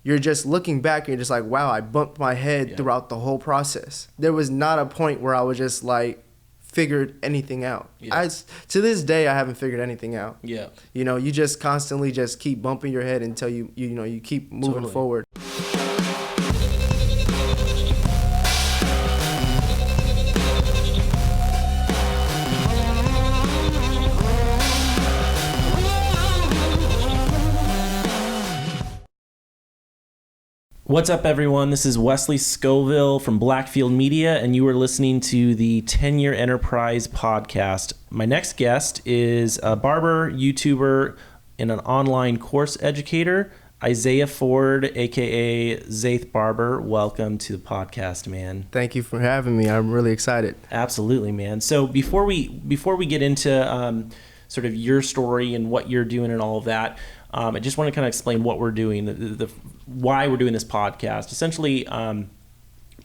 you're just looking back and you're just like, wow, I bumped my head throughout the whole process. There was not a point where I was just like figured anything out. To this day, I haven't figured anything out. You know, you just constantly just keep bumping your head until you keep moving forward. What's up, everyone? This is Wesley Scoville from Blackfield Media, and you are listening to the 10-Year Enterprise podcast. My next guest is a barber, YouTuber, and an online course educator, Isaiah Ford, a.k.a. Zay The Barber. Welcome to the podcast, man. Thank you for having me. I'm really excited. Absolutely, man. So before we get into sort of your story and what you're doing and all of that, I just want to kind of explain what we're doing, why we're doing this podcast. Essentially,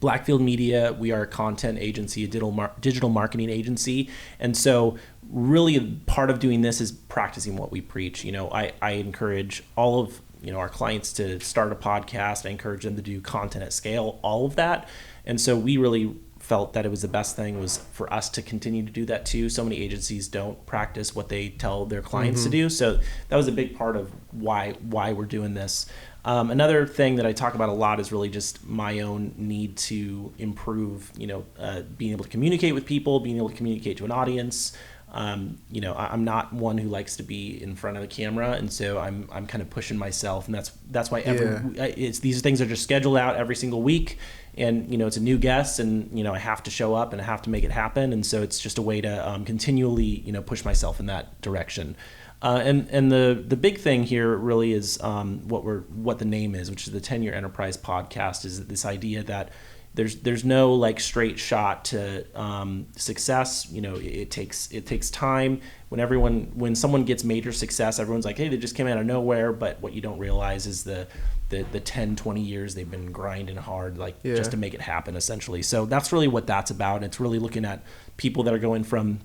Blackfield Media, we are a content agency, a digital marketing agency. And so really part of doing this is practicing what we preach. You know, I encourage all of, our clients to start a podcast. I encourage them to do content at scale, all of that. And so we really felt that it was the best thing was for us to continue to do that too. So many agencies don't practice what they tell their clients to do. So that was a big part of why we're doing this. Another thing that I talk about a lot is really just my own need to improve, being able to communicate with people, being able to communicate to an audience. I'm not one who likes to be in front of the camera, and so I'm kind of pushing myself, and that's why these things are just scheduled out every single week, and it's a new guest, and I have to show up and I have to make it happen, and so it's just a way to continually push myself in that direction. And the big thing here really is what the name is, which is the 10-Year Enterprise podcast, is this idea that there's no like straight shot to success. It takes time. When someone gets major success, everyone's like, hey, they just came out of nowhere. But what you don't realize is the 10, 20 years they've been grinding hard, just to make it happen, essentially. So that's really what that's about. It's really looking at people that are going from,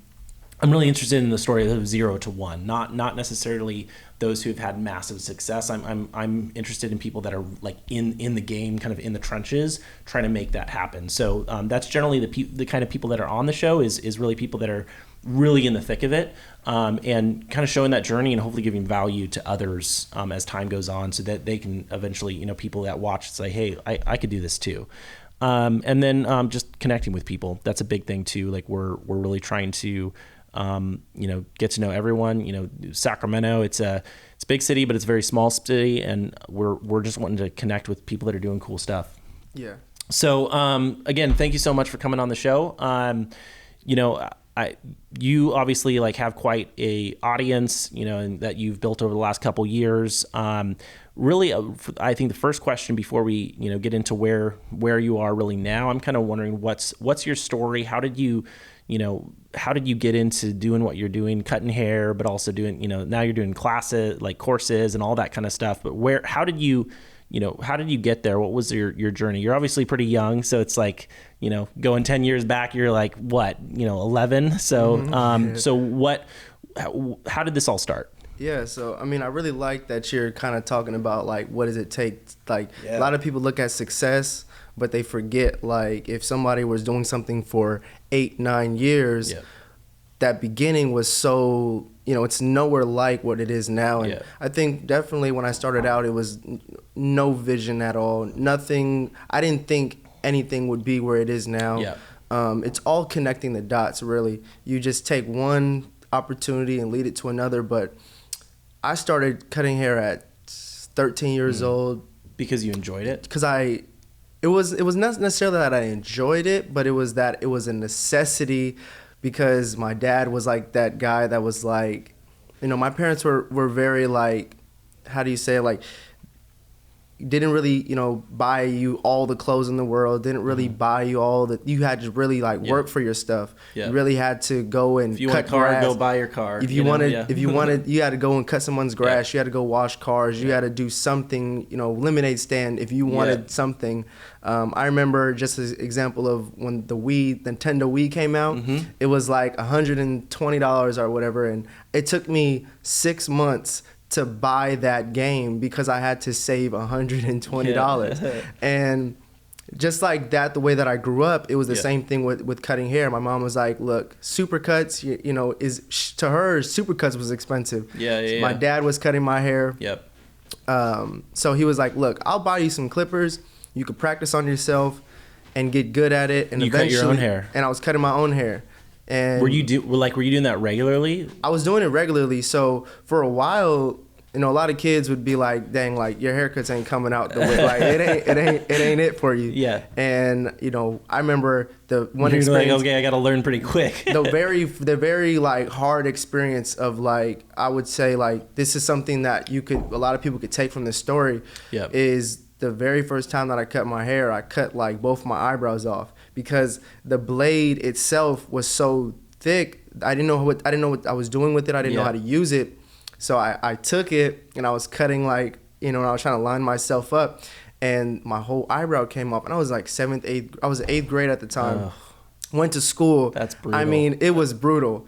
I'm really interested in the story of 0 to 1, not necessarily those who've had massive success. I'm interested in people that are like in the game, kind of in the trenches, trying to make that happen. So that's generally the kind of people that are on the show is really people that are really in the thick of it, and kind of showing that journey and hopefully giving value to others as time goes on, so that they can eventually, people that watch say, hey, I could do this too. And then just connecting with people. That's a big thing too. Like we're really trying to get to know everyone. Sacramento, it's a big city, but it's a very small city, and we're just wanting to connect with people that are doing cool stuff. Yeah. So again, thank you so much for coming on the show. You obviously have quite a audience, and that you've built over the last couple years. Really, I think the first question before we get into where you are really now, I'm kind of wondering what's your story? How did you get into doing what you're doing, cutting hair, but also doing, now you're doing classes, like courses and all that kind of stuff. But how did you get there? What was your journey? You're obviously pretty young. So it's like, going 10 years back, you're like, what, 11. So, how did this all start? Yeah, so I really like that you're kind of talking about what does it take? A lot of people look at success, but they forget if somebody was doing something for 8-9 years, that beginning was so, it's nowhere like what it is now. And I think definitely when I started out, it was no vision at all. Nothing. I didn't think anything would be where it is now. It's all connecting the dots, really. You just take one opportunity and lead it to another. But I started cutting hair at 13 years old. Because you enjoyed it? Because it was not necessarily that I enjoyed it, but it was that it was a necessity, because my dad was that guy that was my parents were very how do you say it? Didn't really, buy you all the clothes in the world, didn't really buy you all that. You had to really work for your stuff. You really had to go and if you cut want a car, grass. Go buy your car. If you wanted, you had to go and cut someone's grass. You had to go wash cars. You had to do something, lemonade stand if you wanted something. I remember just as an example of when the Nintendo Wii came out, it was $120 or whatever, and it took me 6 months to buy that game because I had to save $120. Yeah. And just like that, the way that I grew up, it was the same thing with cutting hair. My mom was like, look, supercuts, you know, to her, supercuts was expensive. My dad was cutting my hair. So he was like, look, I'll buy you some clippers. You could practice on yourself and get good at it. And you cut your own hair. And I was cutting my own hair. And were you doing that regularly? I was doing it regularly. So for a while, you know, a lot of kids would be like, dang, like your haircuts ain't coming out the way, like it ain't it for you. Yeah. And you know, I remember the one You're experience. like, okay, I got to learn pretty quick. the very like hard experience of like, I would say like, this is something that a lot of people could take from this story. Is the very first time that I cut my hair, I cut like both my eyebrows off because the blade itself was so thick. I didn't know what I was doing with it. I didn't know how to use it. So I took it and I was cutting like, you know, and I was trying to line myself up and my whole eyebrow came up and I was like I was 8th grade at the time. Ugh. Went to school. That's brutal. I mean, it was brutal.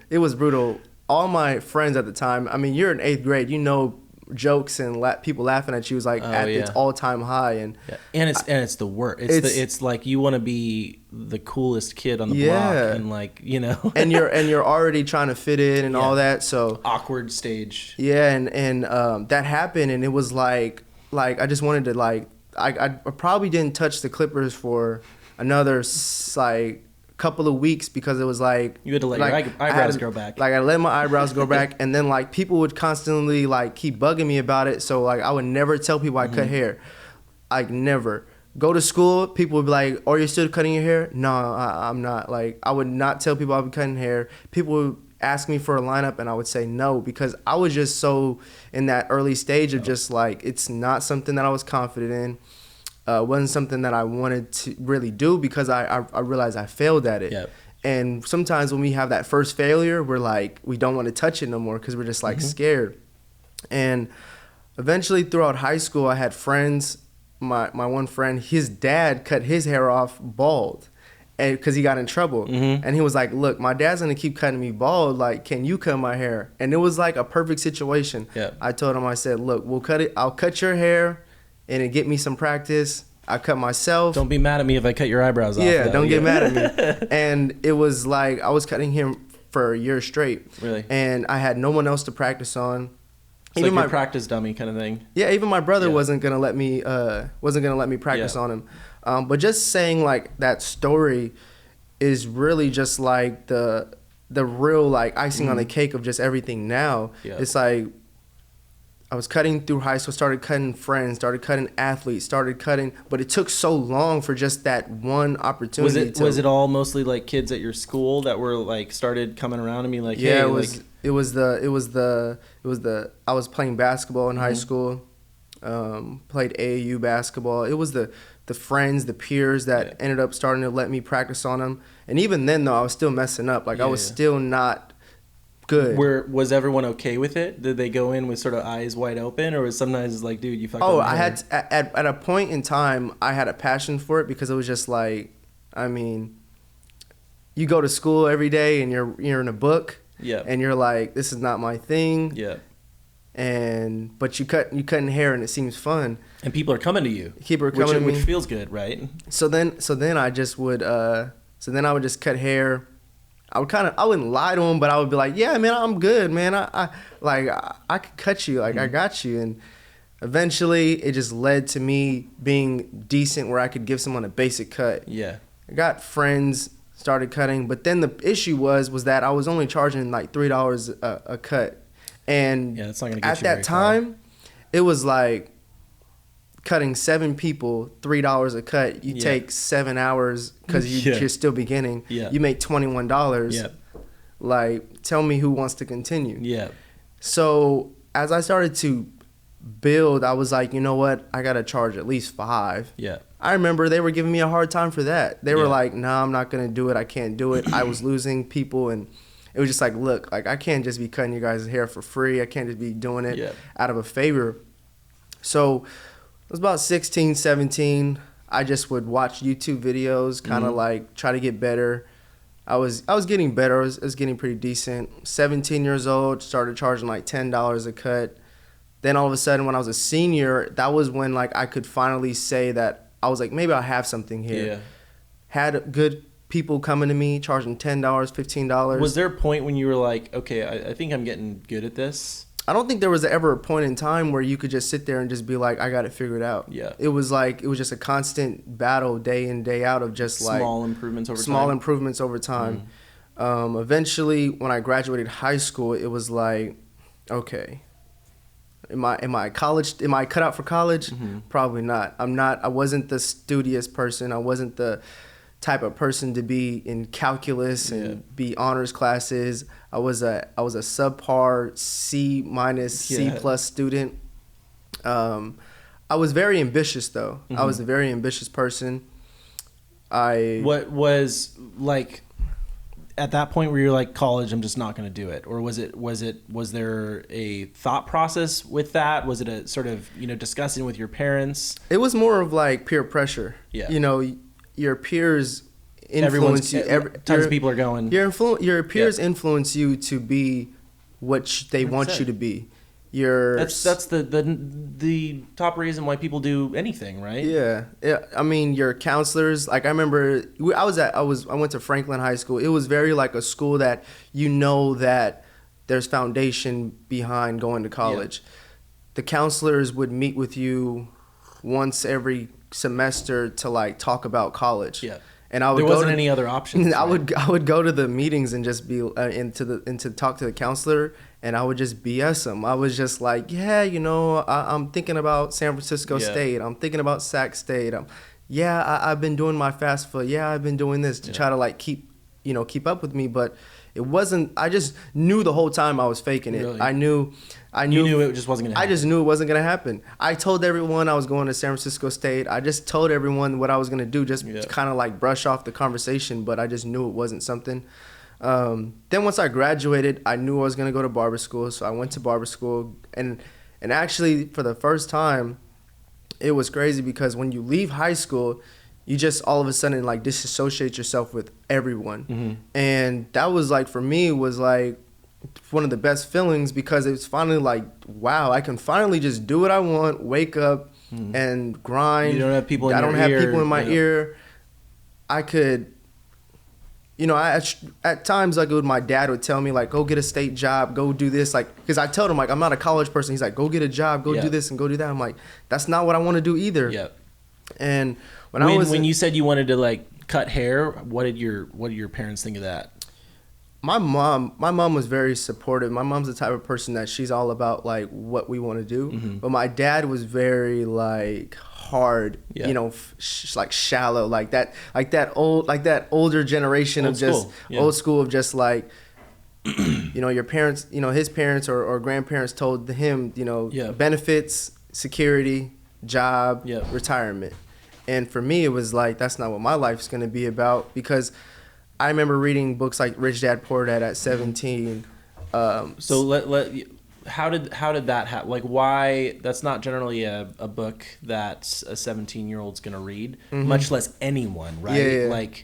All my friends at the time, I mean, you're in 8th grade, you know, jokes and people laughing at you was like at its all-time high. And it's the worst. It's like you want to be the coolest kid on the block and like, you know. and you're already trying to fit in and all that. So awkward stage. Yeah, and that happened and it was like I just wanted to like I probably didn't touch the clippers for another like couple of weeks because it was like you had to let your eyebrows grow back. Like I let my eyebrows go back, and then like people would constantly like keep bugging me about it. So like I would never tell people I cut hair. Like never go to school. People would be like, "Oh, you're still cutting your hair?" No, I'm not. Like I would not tell people I've been cutting hair. People would ask me for a lineup, and I would say no because I was just so in that early stage of just like it's not something that I was confident in. Wasn't something that I wanted to really do because I realized I failed at it. And sometimes when we have that first failure, we're like, we don't want to touch it no more because we're just like scared. And eventually throughout high school, I had friends. My one friend, his dad cut his hair off bald and because he got in trouble. And he was like, look, my dad's going to keep cutting me bald. Like, can you cut my hair? And it was like a perfect situation. I told him, I said, look, I'll cut your hair. And it get me some practice. I cut myself. Don't be mad at me if I cut your eyebrows off. Yeah, don't get mad at me. And it was like I was cutting him for a year straight. Really? And I had no one else to practice on. It's even like my practice dummy kind of thing. Yeah, even my brother wasn't gonna let me practice on him. But just saying like that story is really just like the real like icing on the cake of just everything now. It's like I was cutting through high school, started cutting friends, started cutting athletes, but it took so long for just that one opportunity. Was it all mostly like kids at your school that were like started coming around to me like, hey, it was the I was playing basketball in high school, played AAU basketball. It was the friends, the peers that ended up starting to let me practice on them. And even then though, I was still messing up. Like I was still not good. Was everyone okay with it? Did they go in with sort of eyes wide open, or was sometimes like, dude, you fucked up? I had at a point in time, I had a passion for it because it was just like, I mean, you go to school every day and you're in a book, and you're like, this is not my thing, but you cutting hair and it seems fun, and people are coming to you. People are coming to me, which feels good, right? So then I just would I would just cut hair. I wouldn't lie to him, but I would be like, yeah, man, I'm good, man. I could cut you. Like, I got you. And eventually it just led to me being decent where I could give someone a basic cut. I got friends, started cutting. But then the issue was that I was only charging like $3 a cut. And that's not gonna get at that time, it was like cutting 7 people, $3 a cut. You take 7 hours because you're still beginning. You make $21. Like, tell me who wants to continue. So as I started to build, I was like, you know what? I got to charge at least $5. I remember they were giving me a hard time for that. They were like, nah, I'm not going to do it. I can't do it. I was losing people, and it was just like, look, like I can't just be cutting you guys' hair for free. I can't just be doing it out of a favor. So it was about 16, 17. I just would watch YouTube videos, kind of like try to get better. I was getting better. I was getting pretty decent. 17 years old, started charging like $10 a cut. Then all of a sudden, when I was a senior, that was when like I could finally say that I was like, maybe I'll have something here. Yeah. Had good people coming to me, charging $10, $15. Was there a point when you were like, okay, I think I'm getting good at this? I don't think there was ever a point in time where you could just sit there and just be like, I got it figured out. Yeah. It was just a constant battle day in, day out of just like small improvements over time. Eventually, when I graduated high school, it was like, okay, am I cut out for college? Probably not. I wasn't the studious person. I wasn't the type of person to be in calculus and be honors classes. I was a subpar C-, C+ student. I was very ambitious though. I was a very ambitious person. What was like at that point where you're like, college, I'm just not going to do it? Or was there a thought process with that? Was it a sort of, discussing with your parents? It was more of like peer pressure. Yeah. Your peers influence you. Tons of people are going. Your peers influence you to be what they 100%. Want you to be. That's the top reason why people do anything, right? Yeah. I mean, your counselors. Like I remember, I went to Franklin High School. It was very like a school that that there's foundation behind going to college. Yeah. The counselors would meet with you once every semester to like talk about college. Yeah. And there wasn't any other options. Right? I would go to the meetings and just be to talk to the counselor, and I would just BS them. I was just like, yeah, I'm thinking about San Francisco State. I'm thinking about Sac State. I've been doing my FAFSA. Yeah, I've been doing this to try to like keep up with me, but it wasn't. I just knew the whole time I was faking it. Really? I knew. You knew it just wasn't gonna happen. I just knew it wasn't gonna happen. I told everyone I was going to San Francisco State. I just told everyone what I was gonna do, just to kind of like brush off the conversation. But I just knew it wasn't something. Then once I graduated, I knew I was gonna go to barber school. So I went to barber school, and actually for the first time, it was crazy because when you leave high school, you just all of a sudden like disassociate yourself with everyone, and that was like for me was like one of the best feelings because it was finally like, wow, I can finally just do what I want, wake up and grind. You don't have people in I your don't ear, have people in my ear. I could, at times like my dad would tell me like, go get a state job, go do this, like, because I told him like I'm not a college person. He's like, go get a job, go do this and go do that. I'm like, that's not what I want to do either. Yeah. And when you said you wanted to like cut hair, what did your parents think of that? My mom was very supportive. My mom's the type of person that she's all about like what we want to do. But my dad was very like hard, like shallow, like that older generation of just old school of just like, your parents, his parents or grandparents told him, benefits, security, job, retirement. And for me, it was like, that's not what my life's going to be about, because I remember reading books like Rich Dad Poor Dad at 17. So how did that happen? Like, why? That's not generally a book that a 17-year-old's going to read, much less anyone, right? Yeah. Like,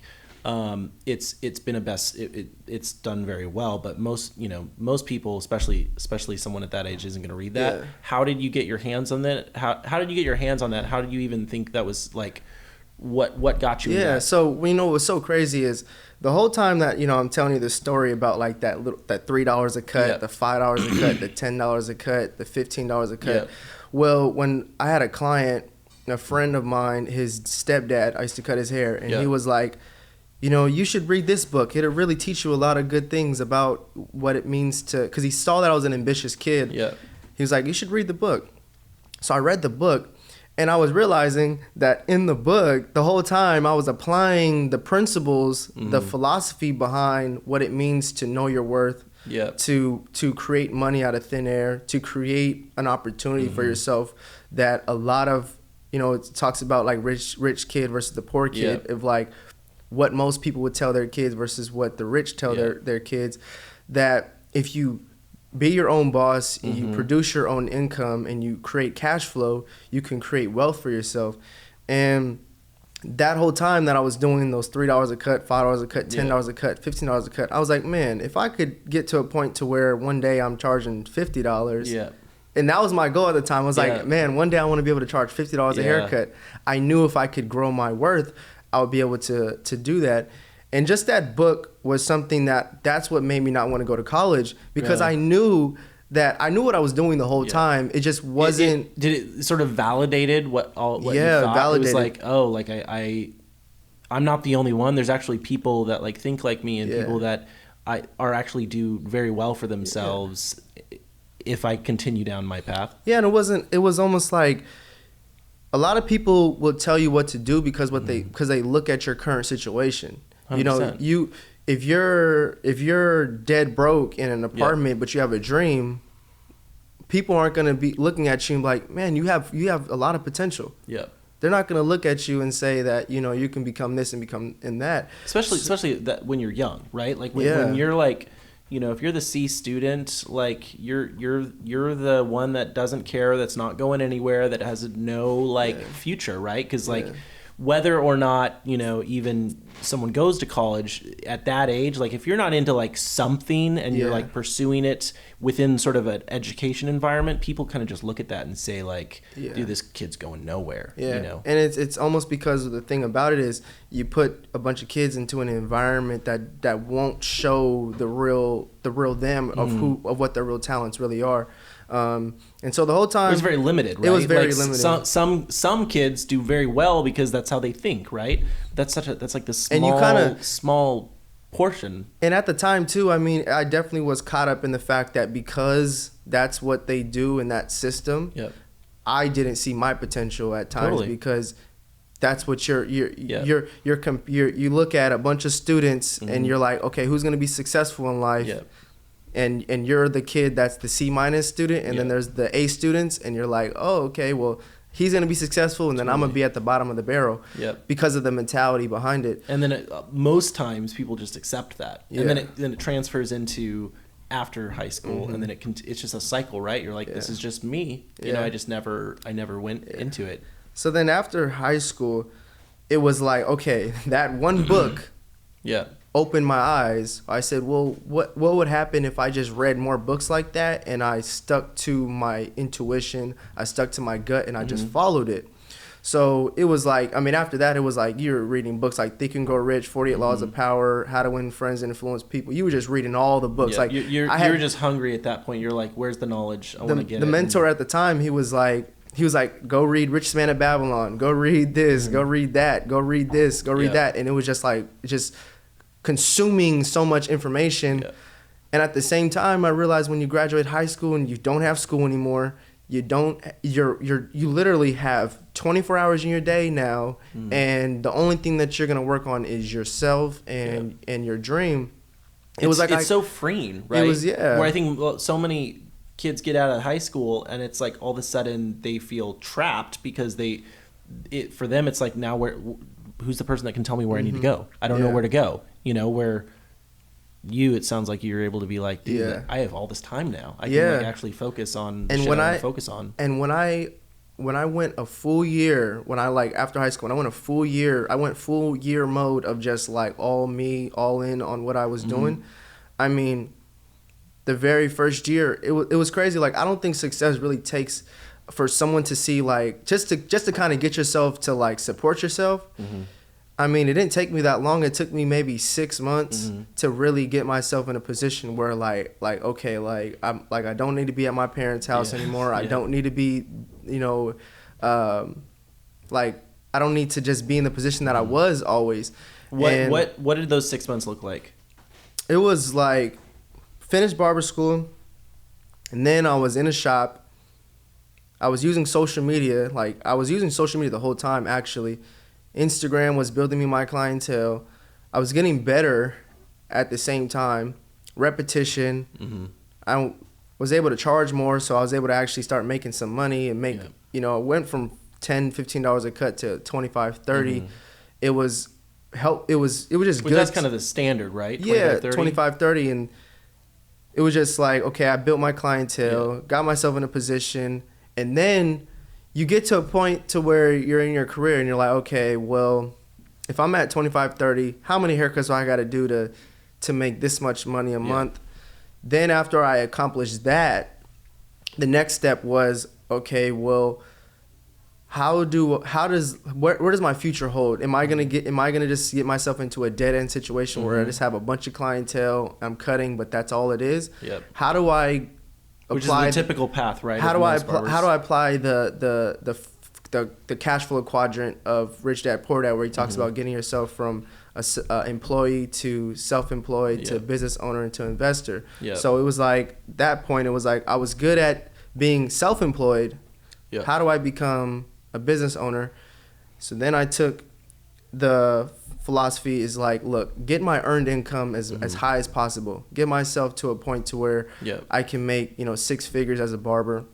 it's been it's done very well, but most people, especially someone at that age, isn't going to read that. Yeah. How did you get your hands on that? How did you get your hands on that? How did you even think that was like, what got you? Yeah. So what was so crazy is the whole time that I'm telling you this story about like that $3 a cut, the $5 a cut, the $10 a cut, the $15 a cut. Yeah. Well, when I had a client, a friend of mine, his stepdad, I used to cut his hair, and he was like, you should read this book. It'll really teach you a lot of good things about what it means to, because he saw that I was an ambitious kid. Yeah. He was like, you should read the book. So I read the book, and I was realizing that in the book, the whole time I was applying the principles, the philosophy behind what it means to know your worth, to create money out of thin air, to create an opportunity for yourself that a lot of, it talks about like rich kid versus the poor kid, of like what most people would tell their kids versus what the rich tell their kids, that if you be your own boss, and you produce your own income, and you create cash flow, you can create wealth for yourself. And that whole time that I was doing those $3 a cut, $5 a cut, $10 a cut, $15 a cut, I was like, man, if I could get to a point to where one day I'm charging $50, and that was my goal at the time. I was like, man, one day I want to be able to charge $50 a haircut. I knew if I could grow my worth, I would be able to do that. And just that book was something that's what made me not want to go to college, because I knew what I was doing the whole time. It just wasn't. Did it sort of validated what you thought? Validated. It was like, oh, like I'm not the only one. There's actually people that like think like me, and people that are actually do very well for themselves if I continue down my path. Yeah, and it was almost like a lot of people will tell you what to do because they look at your current situation. 100%. You know, if you're dead broke in an apartment but you have a dream, people aren't going to be looking at you and be like, man, you have a lot of potential. Yeah. They're not going to look at you and say that, you know, you can become this and become in that. Especially that when you're young, right? Like when you're like, you know, if you're the C student, like you're the one that doesn't care, that's not going anywhere, that has no like future, right? Because like whether or not, you know, even someone goes to college at that age, like if you're not into like something and you're like pursuing it within sort of an education environment, people kind of just look at that and say like, dude, this kid's going nowhere. Yeah. You know? And it's almost because the thing about it is you put a bunch of kids into an environment that won't show the real them of what their real talents really are. And so the whole time it was very limited, right? It was very limited. Some kids do very well because that's how they think, right? That's like the small portion. And at the time too, I mean, I definitely was caught up in the fact that because that's what they do in that system, I didn't see my potential at times because that's what you look at a bunch of students and you're like, okay, who's going to be successful in life? Yeah. And you're the kid that's the C- student, and then there's the A students, and you're like, oh, okay, well, he's gonna be successful, and then I'm gonna be at the bottom of the barrel, because of the mentality behind it. And then most times people just accept that, and then it transfers into after high school, and then it's just a cycle, right? You're like, this is just me, you know. I never went into it. So then after high school, it was like, okay, that one book, opened my eyes. I said, well, what would happen if I just read more books like that and I stuck to my intuition, I stuck to my gut, and I just followed it. So it was like, I mean, after that, it was like you're reading books like Think and Grow Rich, 48 Laws of Power, How to Win Friends and Influence People. You were just reading all the books. Like you were just hungry at that point. You're like, where's the knowledge? I want to get it. The mentor at the time, he was like, go read Richest Man of Babylon, go read this, go read that, go read this, go read that. And it was just like, consuming so much information. And at the same time, I realized when you graduate high school and you don't have school anymore, you literally have 24 hours in your day now, and the only thing that you're going to work on is yourself and your dream. It's so freeing, right? It was, where I think so many kids get out of high school and it's like all of a sudden they feel trapped because for them it's like, now who's the person that can tell me where I need to go? I don't know where to go. You know, where it sounds like you're able to be like, dude, I have all this time now. I can like actually focus on the shit I want to focus on. And when I went a full year, after high school, when I went full year mode of just like all me, all in on what I was doing. I mean, the very first year, it was crazy. Like, I don't think success really takes for someone to see, like, just to kind of get yourself to like support yourself. I mean, it didn't take me that long. It took me maybe 6 months to really get myself in a position where like okay, like I don't need to be at my parents' house anymore. I don't need to be, you know, like I don't need to just be in the position that I was always. What did those 6 months look like? It was like finished barber school, and then I was in a shop. I was using social media. Like, I was using social media the whole time, actually. Instagram was building me my clientele. I was getting better at the same time. Repetition. I was able to charge more, so I was able to actually start making some money and make, you know, it went from $10, $15 a cut to $25, $30. It was just good. That's kind of the standard, right? 25, 30? 25, 30. And it was just like, okay, I built my clientele, got myself in a position. And then you get to a point to where you're in your career and you're like, okay, well, if I'm at 25, 30, how many haircuts do I got to do to make this much money a month? Then after I accomplished that, the next step was, okay, well, where does my future hold? Am I gonna just get myself into a dead end situation where I just have a bunch of clientele, I'm cutting, but that's all it is? Yep. How do I apply, which is the typical path, right? How do I apply the cash flow quadrant of Rich Dad Poor Dad, where he talks about getting yourself from a employee to self-employed to business owner and to investor. Yep. So it was like that point. It was like I was good at being self-employed. Yep. How do I become a business owner? So then I took the philosophy is like, look, get my earned income as high as possible. Get myself to a point to where I can make 6 figures as a barber.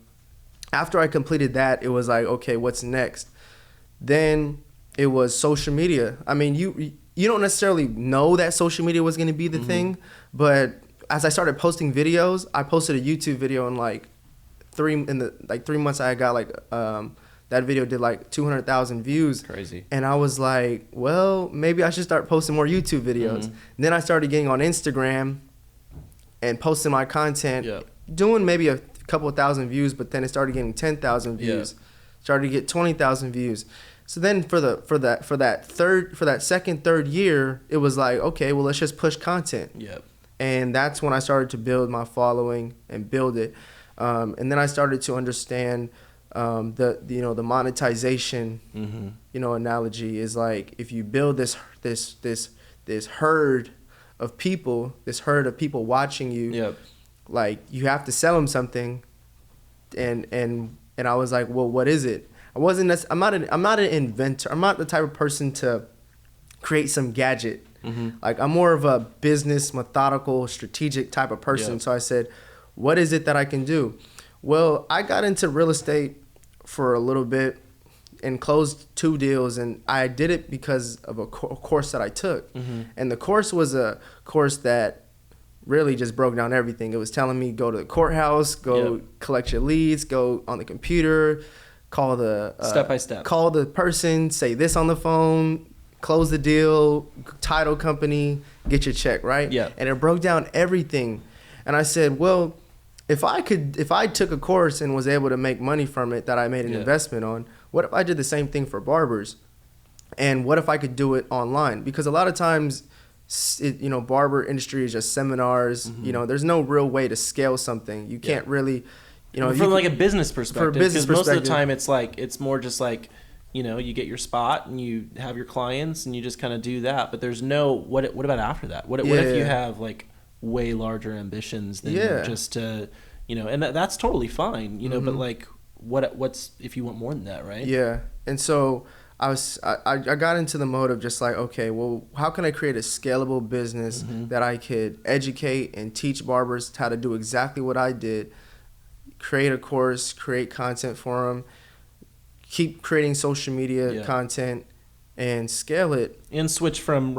After I completed that, it was like, okay, what's next? Then it was social media. I mean, you don't necessarily know that social media was going to be the thing, but as I started posting videos, I posted a YouTube video in like 3 months. I got like that video did like 200,000 views. Crazy. And I was like, well, maybe I should start posting more YouTube videos. Then I started getting on Instagram and posting my content, doing maybe a couple of thousand views, but then it started getting 10,000 views. Started to get 20,000 views. So then for that second, third year, it was like, okay, well, let's just push content. And that's when I started to build my following and build it. And then I started to understand the monetization analogy is like, if you build this herd of people, watching you, like you have to sell them something. And I was like, well, what is it? I'm not an inventor. I'm not the type of person to create some gadget. Like I'm more of a business, methodical, strategic type of person. So I said, what is it that I can do? Well, I got into real estate for a little bit and closed 2 deals, and I did it because of a course that I took. And the course was a course that really just broke down everything. It was telling me, go to the courthouse, go collect your leads, go on the computer, call the step by step, call the person, say this on the phone, close the deal, title company, get your check, right? And it broke down everything. And I said, well, if I took a course and was able to make money from it that I made an investment on, what if I did the same thing for barbers? And what if I could do it online? Because a lot of times, barber industry is just seminars. There's no real way to scale something. You can't really, from like a business perspective. Because most of the time it's more just like, you get your spot and you have your clients and you just kind of do that. But there's no what about after that? What if you have like way larger ambitions than just to, and that's totally fine, but like what's if you want more than that, right? And so I got into the mode of just like, okay, well, how can I create a scalable business that I could educate and teach barbers how to do exactly what I did, create a course, create content for them, keep creating social media content and scale it. And switch from,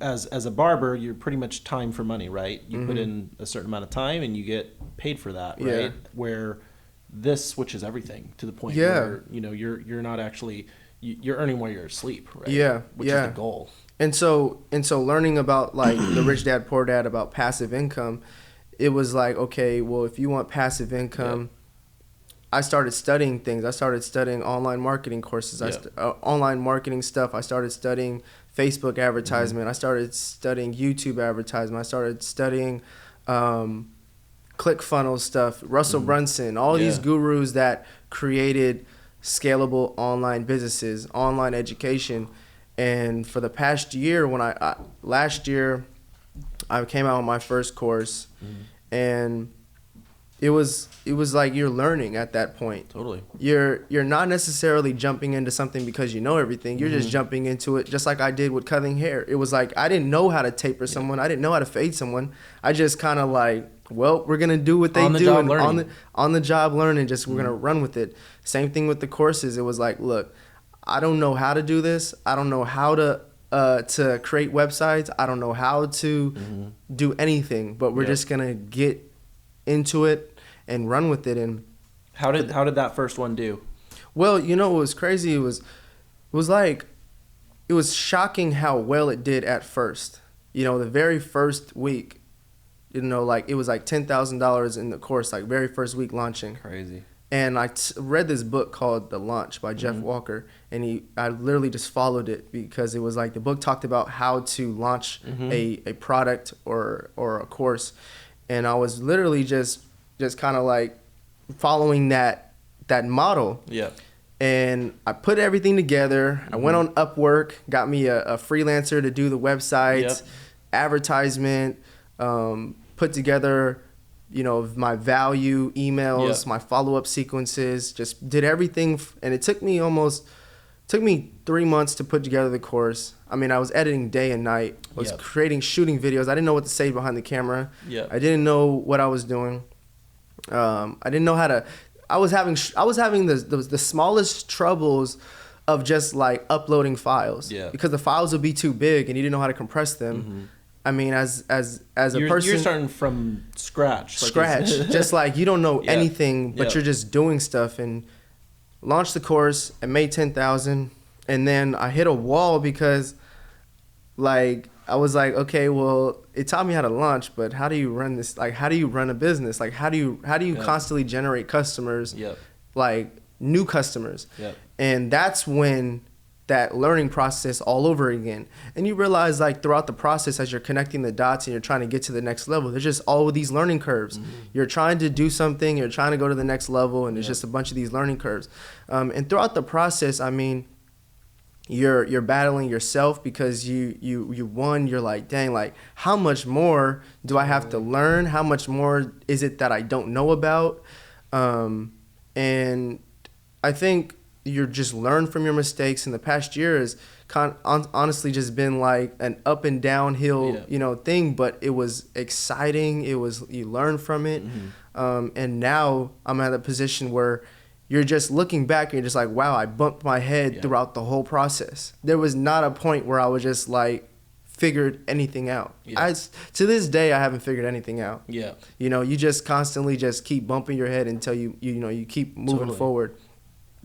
as a barber, you're pretty much time for money, right? You put in a certain amount of time and you get paid for that, right? Where this switches everything to the point where, you're not actually, you're earning while you're asleep, right? Which is the goal. And so learning about like the Rich Dad Poor Dad about passive income, it was like, okay, well, if you want passive income, I started studying things. I started studying online marketing courses, online marketing stuff. I started studying Facebook advertisement. I started studying YouTube advertisement. I started studying ClickFunnels stuff, Russell Brunson, all these gurus that created scalable online businesses, online education. And for the past year, last year, I came out with my first course, and it was like you're learning at that point. Totally. You're not necessarily jumping into something because you know everything. You're just jumping into it, just like I did with cutting hair. It was like I didn't know how to taper someone. I didn't know how to fade someone. I just kind of like, well, we're gonna do what they do, and on the job learning. Just we're gonna run with it. Same thing with the courses. It was like, look, I don't know how to do this. I don't know how to create websites. I don't know how to do anything. But we're just gonna get into it and run with it. And how did that first one do? Well, what was crazy, it was shocking how well it did at first. The very first week, like it was like $10,000 in the course, like very first week launching. Crazy. And I read this book called The Launch by Jeff Walker, and I literally just followed it because it was like the book talked about how to launch a product or a course, and I was literally just kind of like following that model. Yeah. And I put everything together. I went on Upwork, got me a freelancer to do the website, advertisement, put together, my value emails, my follow-up sequences, just did everything. And it took me 3 months to put together the course. I mean, I was editing day and night. I was shooting videos. I didn't know what to say behind the camera. I didn't know what I was doing. I didn't know how to, I was having the smallest troubles of just like uploading files because the files would be too big and you didn't know how to compress them. I mean, as a person, you're starting from scratch. Just like you don't know anything, but you're just doing stuff. And launched the course and made 10,000, and then I hit a wall because, like, I was like, okay, well, it taught me how to launch, but how do you run this? Like, how do you run a business? Like, how do you constantly generate customers? Like new customers. And that's when that learning process all over again. And you realize, like, throughout the process, as you're connecting the dots and you're trying to get to the next level, there's just all of these learning curves. You're trying to do something, you're trying to go to the next level, and there's just a bunch of these learning curves. And throughout the process, I mean, you're battling yourself because you're like, dang, like, how much more do I have to learn? How much more is it that I don't know about? And I think you just learn from your mistakes. In the past year has honestly just been like an up and downhill, thing, but it was exciting. You learn from it. And now I'm at a position where you're just looking back and you're just like, wow, I bumped my head throughout the whole process. There was not a point where I was just like figured anything out. To this day, I haven't figured anything out. You just constantly just keep bumping your head until you keep moving forward.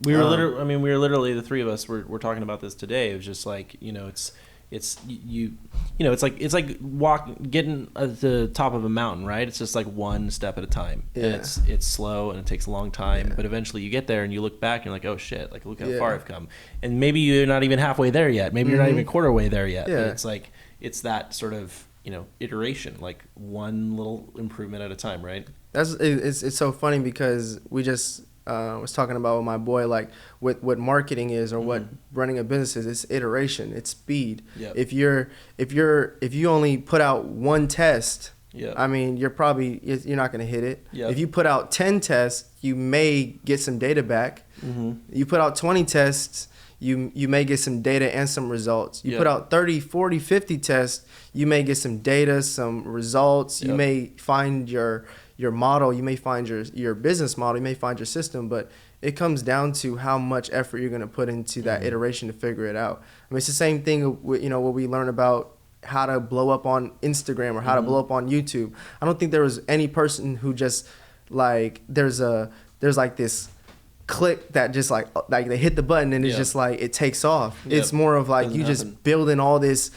We were literally the three of us were talking about this today. It was just like, it's like getting at the top of a mountain, right? It's just like one step at a time. And it's slow and it takes a long time, but eventually you get there and you look back and you're like, oh shit, like look how far I've come. And maybe you're not even halfway there yet. Maybe you're not even a quarter way there yet. But it's like, it's that sort of, iteration, like one little improvement at a time, right? It's so funny because we just was talking about with my boy, like what marketing is or what running a business is. It's iteration, it's speed. If you only put out one test, I mean, you're not going to hit it. If you put out 10 tests, you may get some data back. You put out 20 tests, you may get some data and some results. You put out 30, 40, 50 tests, you may get some data, some results. You may find your model, you may find your business model, you may find your system, but it comes down to how much effort you're going to put into that iteration to figure it out. I mean, it's the same thing with, what we learn about how to blow up on Instagram or how to blow up on YouTube. I don't think there was any person who just like, there's like this click that just like they hit the button and it's just like, it takes off. It's more of like, you just building all this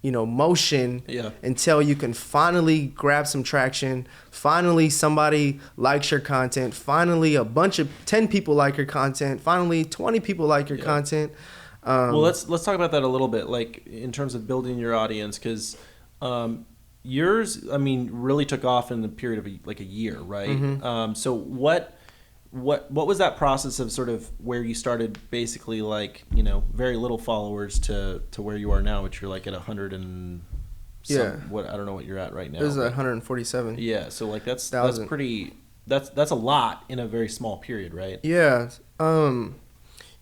motion until you can finally grab some traction. Finally, somebody likes your content. Finally, a bunch of 10 people like your content. Finally, 20 people like your content. Well, let's talk about that a little bit, like in terms of building your audience, because yours, I mean, really took off in the period of like a year, right? So what was that process of sort of where you started basically like, very little followers to where you are now, which you're like at 100 and what, I don't know what you're at right now. This is 147. Yeah. So like that's pretty, that's a lot in a very small period, right? Yeah.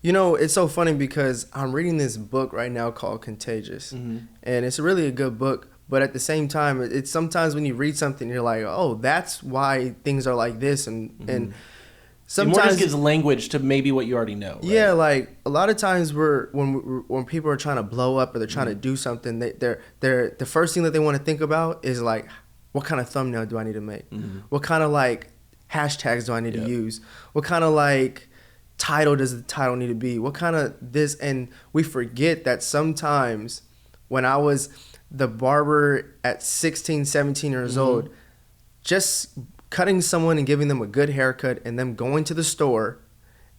It's so funny because I'm reading this book right now called *Contagious*, and it's really a good book. But at the same time, it's sometimes when you read something, you're like, oh, that's why things are like this, and sometimes it more just gives language to maybe what you already know. Right? Yeah, like a lot of times when people are trying to blow up or they're trying to do something, they're the first thing that they want to think about is like, what kind of thumbnail do I need to make? What kind of like hashtags do I need to use? What kind of like title does the title need to be? What kind of this? And we forget that sometimes when I was the barber at 16, 17 years old, just cutting someone and giving them a good haircut and them going to the store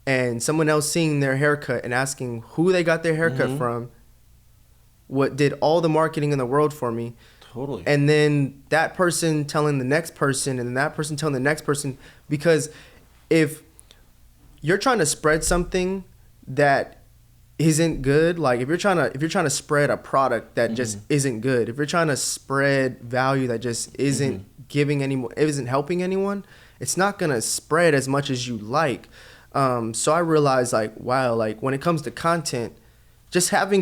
and someone else seeing their haircut and asking who they got their haircut from, what did all the marketing in the world for me. Totally. And then that person telling the next person and that person telling the next person, because if you're trying to spread something that isn't good, like if you're trying to spread a product that just isn't good, if you're trying to spread value that just isn't giving anyone, isn't helping anyone, it's not gonna spread as much as you like. So I realized, like, wow, like when it comes to content, just having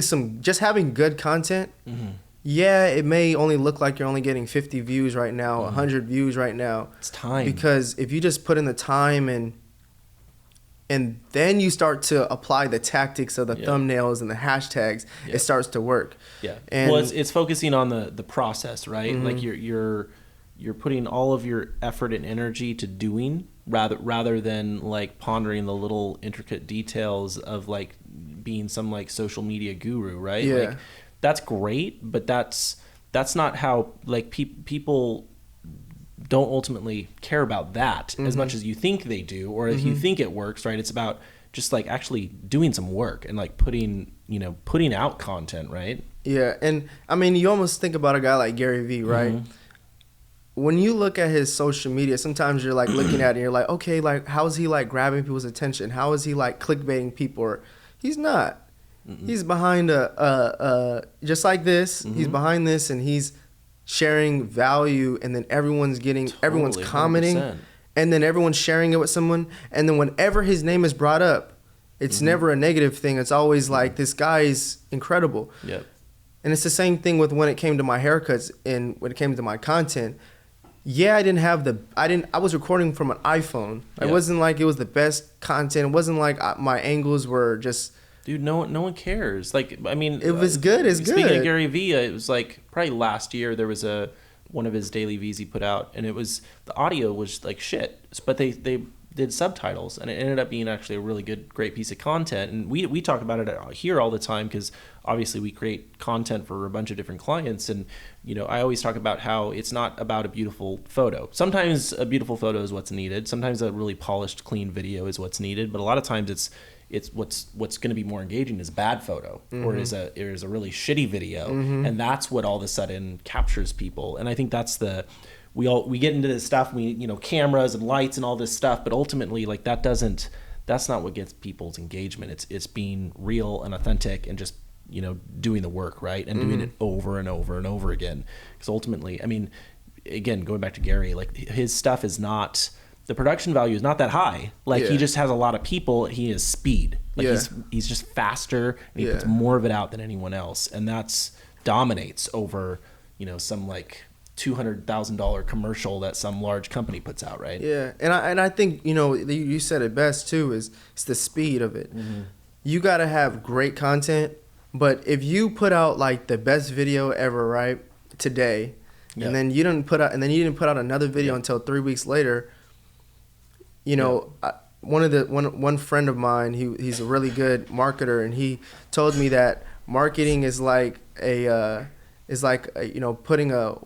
good content, yeah, it may only look like you're only getting 50 views right now, 100 views right now. It's time. Because if you just put in the time and then you start to apply the tactics of the thumbnails and the hashtags, it starts to work. Yeah. And well, it's focusing on the process, right? Like you're putting all of your effort and energy to doing rather than like pondering the little intricate details of like being some like social media guru, right? Yeah. Like that's great, but that's not how like people don't ultimately care about that as much as you think they do, or if you think it works, right? It's about just like actually doing some work and like putting out content, right? Yeah, and I mean, you almost think about a guy like Gary Vee, right? When you look at his social media, sometimes you're like looking at it and you're like, okay, like how is he like grabbing people's attention? How is he like clickbaiting people? Or he's not. He's behind just like this. He's behind this and he's sharing value, and then everyone's commenting, 100%. And then everyone's sharing it with someone, and then whenever his name is brought up, it's never a negative thing. It's always like, this guy is incredible. Yep. And it's the same thing with when it came to my haircuts and when it came to my content. Yeah, I was recording from an iPhone. It wasn't like it was the best content. It wasn't like my angles were just... Dude, no one cares. Like, I mean, it was good. It's good. Speaking of Gary Vee, it was like probably last year there was one of his daily V's he put out, and it was, the audio was like shit, but they did subtitles, and it ended up being actually a really great piece of content. And we talk about it here all the time because obviously we create content for a bunch of different clients, and I always talk about how it's not about a beautiful photo. Sometimes a beautiful photo is what's needed. Sometimes a really polished, clean video is what's needed, but a lot of times it's what's going to be more engaging is bad photo or is a really shitty video, and that's what all of a sudden captures people. And I think that's we get into this stuff, cameras and lights and all this stuff, but ultimately like that's not what gets people's engagement. It's being real and authentic and just doing the work, right, and doing it over and over and over again. Because ultimately, I mean, again, going back to Gary, like his stuff is not, the production value is not that high. Like he just has a lot of people. He has speed. Like he's just faster, and he puts more of it out than anyone else, and that's dominates over some like $200,000 commercial that some large company puts out, right? Yeah, and I think you said it best too. It's the speed of it. You got to have great content, but if you put out like the best video ever, right, today, and then you didn't put out another video until 3 weeks later. One friend of mine, he's a really good marketer, and he told me that marketing is like putting a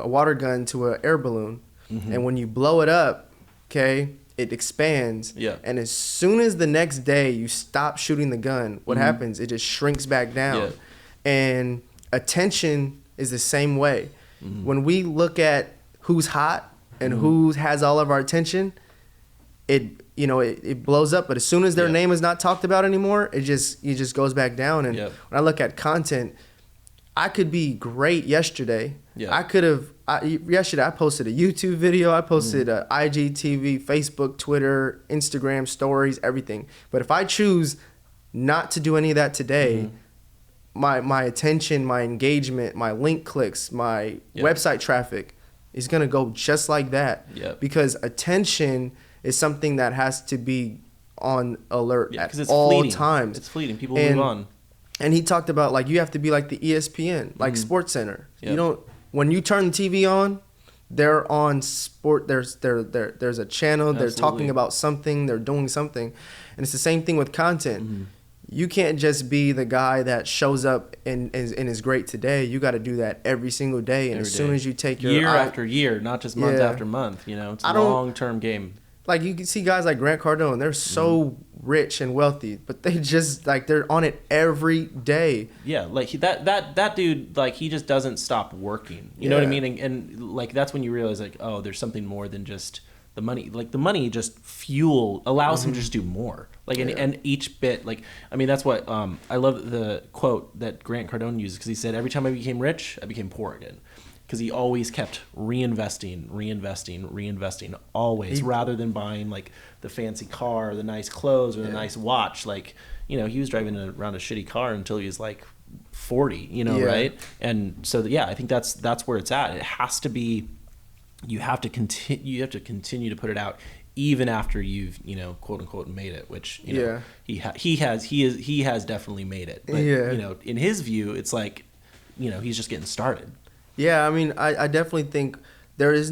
water gun to an air balloon, and when you blow it up, okay, it expands. Yeah. And as soon as the next day you stop shooting the gun, what happens? It just shrinks back down. Yeah. And attention is the same way. When we look at who's hot and who has all of our attention, it blows up. But as soon as their name is not talked about anymore, it just goes back down. And when I look at content, I could be great yesterday. Yeah. Yesterday I posted a YouTube video. I posted a IGTV, Facebook, Twitter, Instagram stories, everything. But if I choose not to do any of that today, my attention, my engagement, my link clicks, my website traffic is going to go just like that. Yep. Because attention is something that has to be on alert at all times. It's fleeting. People move on. And he talked about like you have to be like the ESPN, like Sports Center. Yep. When you turn the TV on, they're on sport. There's a channel. Absolutely. They're talking about something. They're doing something, and it's the same thing with content. you can't just be the guy that shows up and is great today. You got to do that every single day. And as soon as you take your year after year, not just month after month, you know, it's a long-term game. Like you can see guys like Grant Cardone, they're so rich and wealthy, but they just like they're on it every day. Yeah, like that dude, like he just doesn't stop working. You know what I mean? And like that's when you realize like, oh, there's something more than just the money. Like the money just allows him to just do more. Like and each bit, like I mean that's what I love the quote that Grant Cardone uses, because he said every time I became rich, I became poor again. Because he always kept reinvesting always, rather than buying like the fancy car or the nice clothes or the nice watch. Like, you know, he was driving around a shitty car until he was like 40, you know, right? And so, I think that's where it's at. It has to be, you have to continue to put it out even after you've, you know, quote unquote made it, which, you know, he has definitely made it. But, you know, in his view, it's like, you know, he's just getting started. Yeah, I mean, I definitely think there's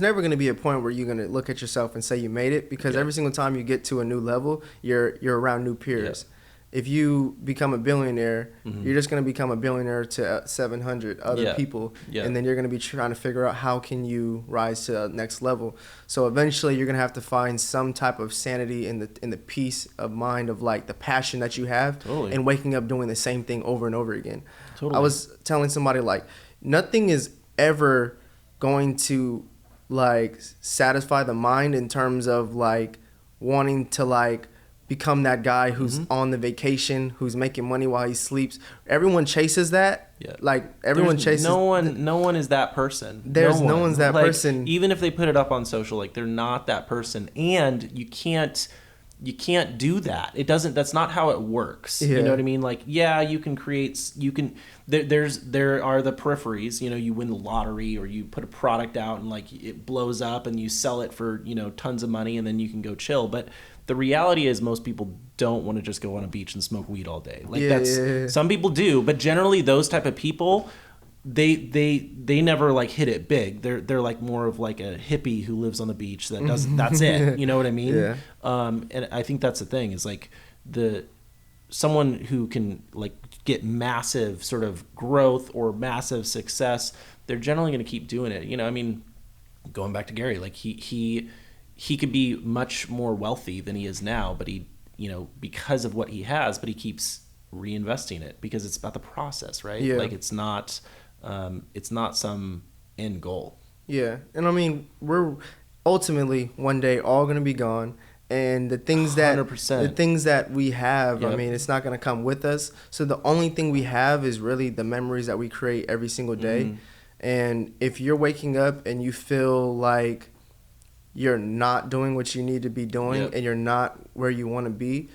never going to be a point where you're going to look at yourself and say you made it, because every single time you get to a new level, you're around new peers. If you become a billionaire, you're just going to become a billionaire to 700 other people, and then you're going to be trying to figure out how can you rise to the next level. So eventually, you're going to have to find some type of sanity in the peace of mind of like the passion that you have, and waking up doing the same thing over and over again. I was telling somebody like, nothing is ever going to like satisfy the mind in terms of like wanting to like become that guy who's on the vacation, who's making money while he sleeps. Everyone chases that. Like everyone chases. No one is that person. No one's that like, person. Even if they put it up on social, like they're not that person, and you can't do that. It doesn't. That's not how it works. You know what I mean? Like, you can create. There are the peripheries. You know, you win the lottery, or you put a product out and like it blows up, and you sell it for, you know, tons of money, and then you can go chill. But the reality is, most people don't want to just go on a beach and smoke weed all day. Like some people do, but generally those type of people, they never like hit it big. They're like more of like a hippie who lives on the beach that does that's it. You know what I mean? And I think that's the thing, is like someone who can like get massive sort of growth or massive success, they're generally going to keep doing it. You know, I mean, going back to Gary, like he could be much more wealthy than he is now, but he, you know, because of what he has, but he keeps reinvesting it because it's about the process, right? Like it's not some end goal. Yeah. And I mean, we're ultimately one day all going to be gone, and the things 100%. that we have, I mean, it's not going to come with us. So the only thing we have is really the memories that we create every single day. And if you're waking up and you feel like you're not doing what you need to be doing, and you're not where you want to be,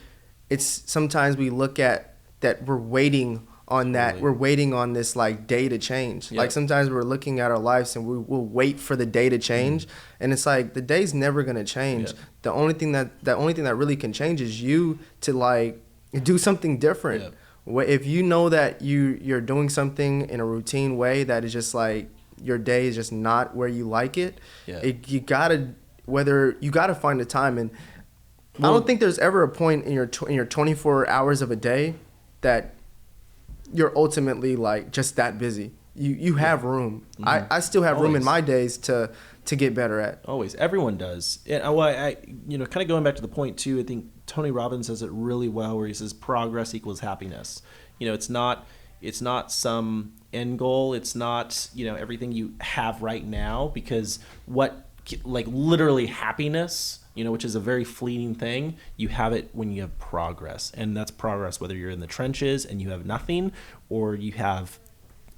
it's sometimes we look at that we're waiting on that. We're waiting on this like day to change. Like sometimes we're looking at our lives and we'll wait for the day to change, and it's like the day's never gonna change. The only thing that really can change is you to like do something different. If you know that you're doing something in a routine way that is just like your day is just not where you like it, you gotta find the time. And I don't think there's ever a point in your 24 hours of a day that you're ultimately like just that busy. You have room. I still have room in my days to get better at. Always. Everyone does. And I you know, kind of going back to the point too, I think Tony Robbins says it really well, where he says progress equals happiness. You know, it's not some end goal. It's not, you know, everything you have right now, because like literally happiness, you know, which is a very fleeting thing, you have it when you have progress. And that's progress whether you're in the trenches and you have nothing, or you have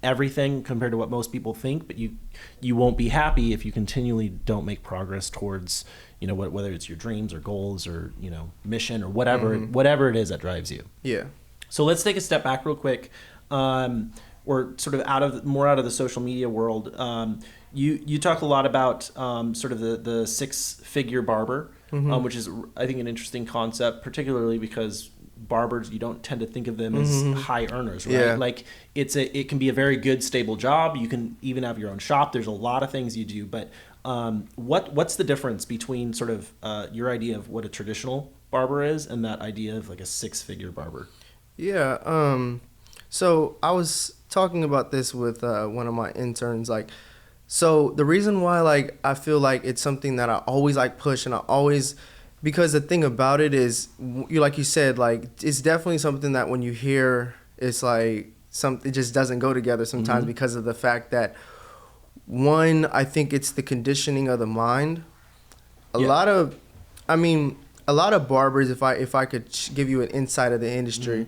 everything compared to what most people think, but you won't be happy if you continually don't make progress towards, you know, whether it's your dreams or goals or, you know, mission or whatever it is that drives you. So let's take a step back real quick, or sort of out of the social media world. You talk a lot about sort of the six-figure barber, which is, I think, an interesting concept, particularly because barbers, you don't tend to think of them as high earners, right? Like it can be a very good, stable job. You can even have your own shop. There's a lot of things you do, but what's the difference between sort of your idea of what a traditional barber is and that idea of like a 6-figure barber. Yeah. So I was talking about this with one of my interns. Like, so the reason why like I feel like it's something that I always like push, and I always, because the thing about it is, like you said, like it's definitely something that when you hear, it's like it just doesn't go together sometimes because of the fact that, one, I think it's the conditioning of the mind. A lot of barbers, if I could give you an insight of the industry,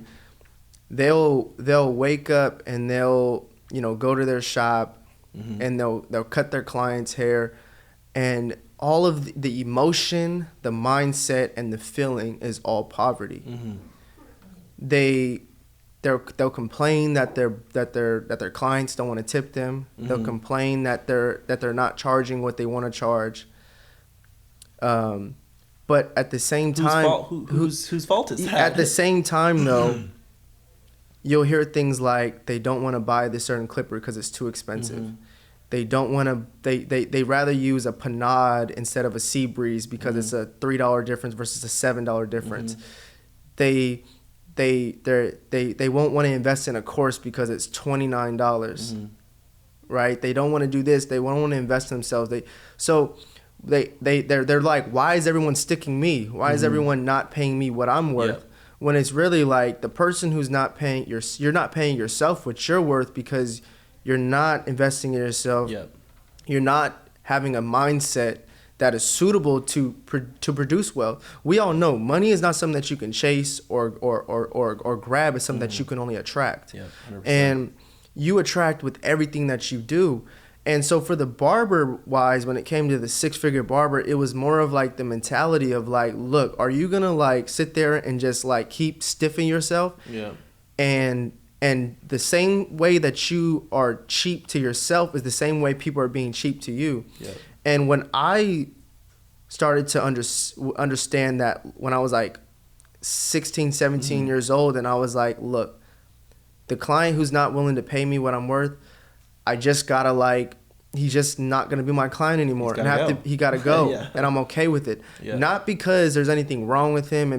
they'll wake up and they'll go to their shop and they'll cut their client's hair, and all of the emotion, the mindset, and the feeling is all poverty. They'll complain that their clients don't want to tip them. They'll complain that they're not charging what they want to charge. But at the same time, whose fault is that? At the same time, though, you'll hear things like they don't want to buy this certain clipper because it's too expensive. They don't want to. They rather use a Panade instead of a Sea Breeze because it's a $3 difference versus a $7 difference. They won't want to invest in a course because it's $29. Right? They don't want to do this. They won't want to invest in themselves. They're like, why is everyone sticking me? Why is everyone not paying me what I'm worth? When it's really like the person who's not paying, you're not paying yourself what you're worth because you're not investing in yourself. You're not having a mindset that is suitable to produce wealth. We all know money is not something that you can chase or grab. It's something that you can only attract. And you attract with everything that you do. And so for the barber wise, when it came to the 6-figure barber, it was more of like the mentality of like, look, are you gonna like sit there and just like keep stiffing yourself? And the same way that you are cheap to yourself is the same way people are being cheap to you. And when I started to understand that when I was like 16, 17 years old, and I was like, look, the client who's not willing to pay me what I'm worth, I just gotta like, he's just not gonna be my client anymore. He gotta go. And I'm okay with it. Not because there's anything wrong with him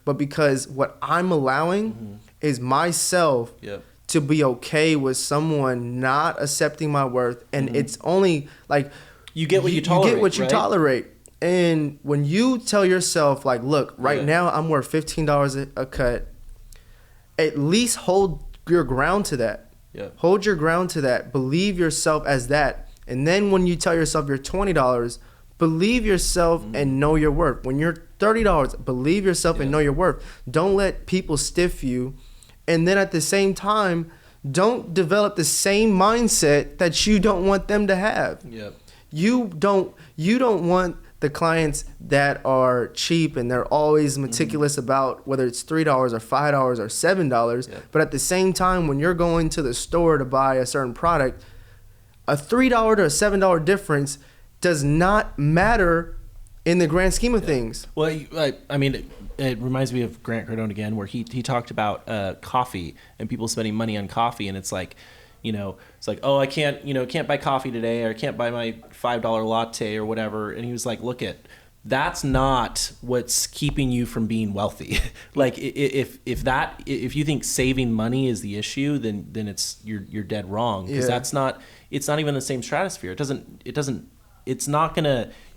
but because what I'm allowing is myself to be okay with someone not accepting my worth. And it's only like, you get what you tolerate. You get what you tolerate. And when you tell yourself like, look, right now I'm worth $15 a cut, at least hold your ground to that. Hold your ground to that. Believe yourself as that. And then when you tell yourself you're $20, believe yourself and know your worth. When you're $30, believe yourself and know your worth. Don't let people stiff you. And then at the same time, don't develop the same mindset that you don't want them to have. You don't want the clients that are cheap and they're always meticulous about whether it's $3 or $5 or $7. But at the same time, when you're going to the store to buy a certain product, a $3 to a $7 difference does not matter in the grand scheme of things. Well, I mean, it reminds me of Grant Cardone again, where he talked about coffee and people spending money on coffee, and it's like, it's like, oh, I can't buy coffee today, or I can't buy my $5 latte or whatever. And he was like, look, that's not what's keeping you from being wealthy. Like if you think saving money is the issue, then you're dead wrong, because it's not even the same stratosphere.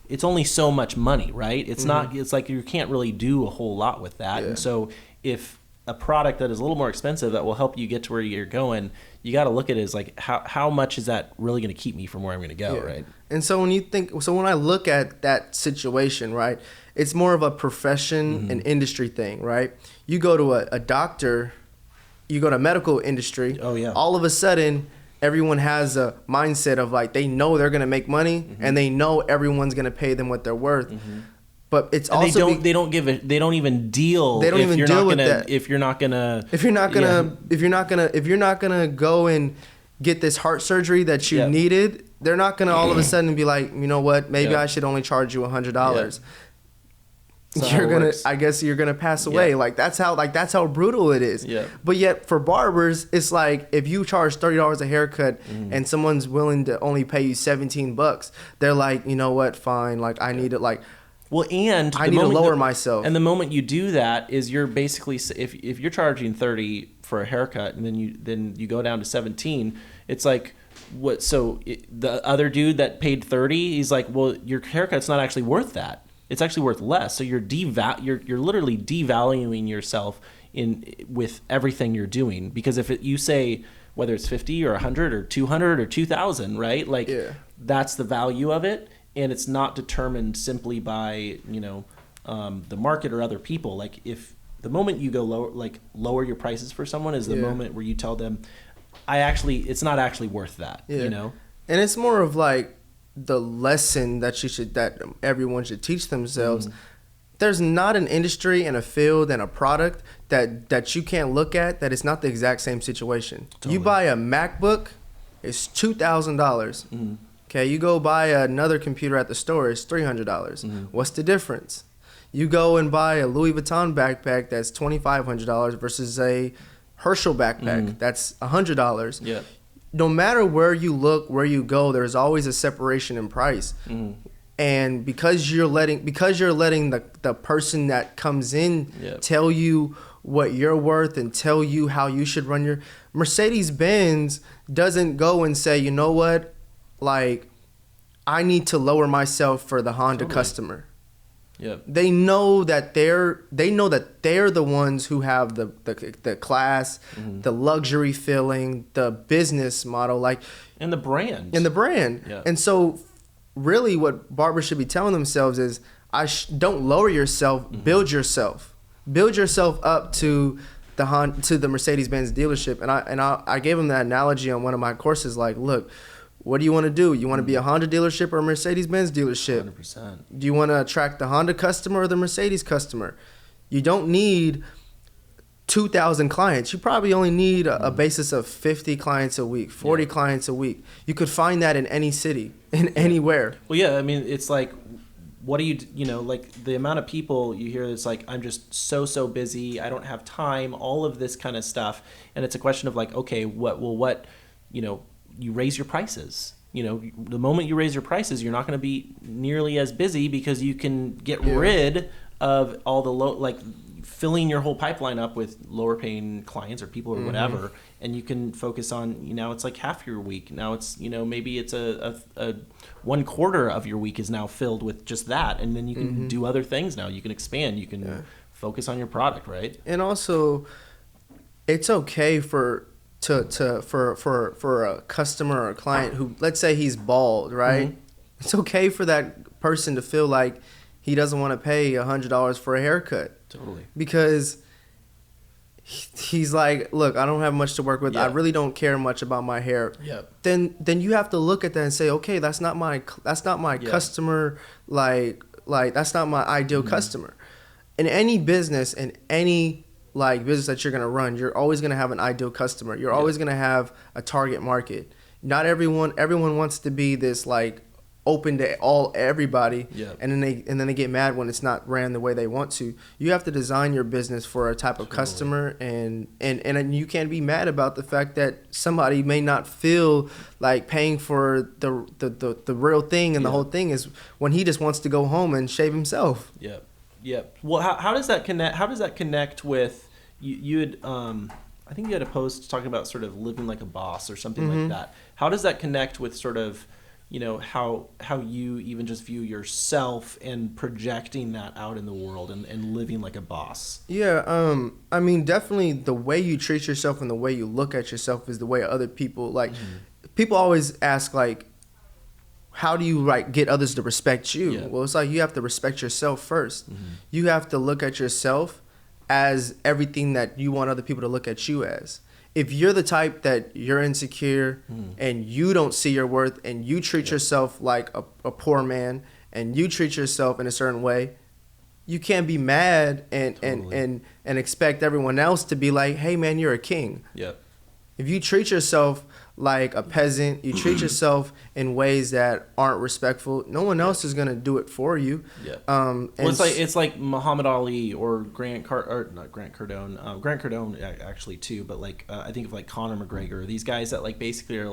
It's only so much money, right? It's not, it's like you can't really do a whole lot with that. And so if a product that is a little more expensive that will help you get to where you're going, you got to look at it as like, how much is that really going to keep me from where I'm going to go, right? And so when I look at that situation, right, it's more of a profession and industry thing, right? You go to a doctor, you go to medical industry, all of a sudden everyone has a mindset of like, they know they're going to make money and they know everyone's going to pay them what they're worth. But it's and also they don't even deal. They don't even deal with that. If you're not gonna go and get this heart surgery that you needed, they're not gonna all of a sudden be like, you know what, maybe I should only charge you $100. I guess you're gonna pass away. Like that's how brutal it is. But yet for barbers, it's like if you charge $30 a haircut and someone's willing to only pay you $17, they're like, you know what, fine. Like I need it. Like Well, and I need to lower myself. And the moment you do that is you're basically, if you're charging 30 for a haircut and then you go down to 17, it's like, what? So the other dude that paid 30, he's like, well, your haircut's not actually worth that. It's actually worth less. So you're literally devaluing yourself with everything you're doing, because if you say whether it's 50 or 100 or 200 or 2,000, right? Like that's the value of it. And it's not determined simply by, the market or other people. Like if the moment you go lower your prices for someone is the moment where you tell them, it's not actually worth that, And it's more of like the lesson that everyone should teach themselves. There's not an industry and a field and a product that you can't look at that it's not the exact same situation. Totally. You buy a MacBook, it's $2,000. Okay, you go buy another computer at the store, it's $300. What's the difference? You go and buy a Louis Vuitton backpack that's $2,500 versus a Herschel backpack that's $100. Yeah. No matter where you look, where you go, there's always a separation in price. And because you're letting the person that comes in tell you what you're worth and tell you how you should run your Mercedes-Benz doesn't go and say, you know what? Like, I need to lower myself for the Honda customer. Yep. They know that they're the ones who have the class, the luxury feeling, the business model, and the brand. Yeah. And so really what barbers should be telling themselves is don't lower yourself, build yourself. Build yourself up to the Mercedes-Benz dealership. And I gave them that analogy on one of my courses, like, look, what do you want to do? You want to be a Honda dealership or a Mercedes-Benz dealership? 100%. Do you want to attract the Honda customer or the Mercedes customer? You don't need 2,000 clients. You probably only need a basis of 50 clients a week, 40 clients a week. You could find that in any city, in anywhere. Well, yeah, I mean, it's like, what do like the amount of people you hear that's like, I'm just so busy, I don't have time, all of this kind of stuff. And it's a question of like, okay, you raise your prices. The moment you raise your prices, you're not going to be nearly as busy because you can get rid of all the filling your whole pipeline up with lower paying clients or people or whatever, and you can focus on, it's like half your week. Now it's, maybe it's a 1/4 of your week is now filled with just that, and then you can do other things now. You can expand, you can focus on your product, right? And also, it's okay for a customer or a client who, let's say he's bald, right? It's okay for that person to feel like he doesn't want to pay $100 for a haircut. Totally. Because he's like, look, I don't have much to work with. I really don't care much about my hair. Then you have to look at that and say, okay, that's not my customer, like that's not my ideal customer. In any business, in any business that you're going to run, you're always going to have an ideal customer. You're always going to have a target market. Not everyone wants to be this open to everybody. And then they get mad when it's not ran the way they want to. You have to design your business for a type of customer, and you can't be mad about the fact that somebody may not feel like paying for the real thing, and the whole thing is when he just wants to go home and shave himself. Well, how does that connect? How does that connect with you had? I think you had a post talking about sort of living like a boss or something like that. How does that connect with sort of, how you even just view yourself and projecting that out in the world and living like a boss? Yeah, I mean, definitely the way you treat yourself and the way you look at yourself is the way other people people always ask how do you get others to respect you? Well, it's you have to respect yourself first. You have to look at yourself as everything that you want other people to look at you as. If you're the type that you're insecure and you don't see your worth and you treat yourself like a poor man and you treat yourself in a certain way, you can't be mad and expect everyone else to be like, hey man, you're a king. If you treat yourself like a peasant, you treat yourself in ways that aren't respectful, no one else is gonna do it for you. It's like Muhammad Ali or Grant Cardone actually too, but I think of Conor McGregor, these guys that basically are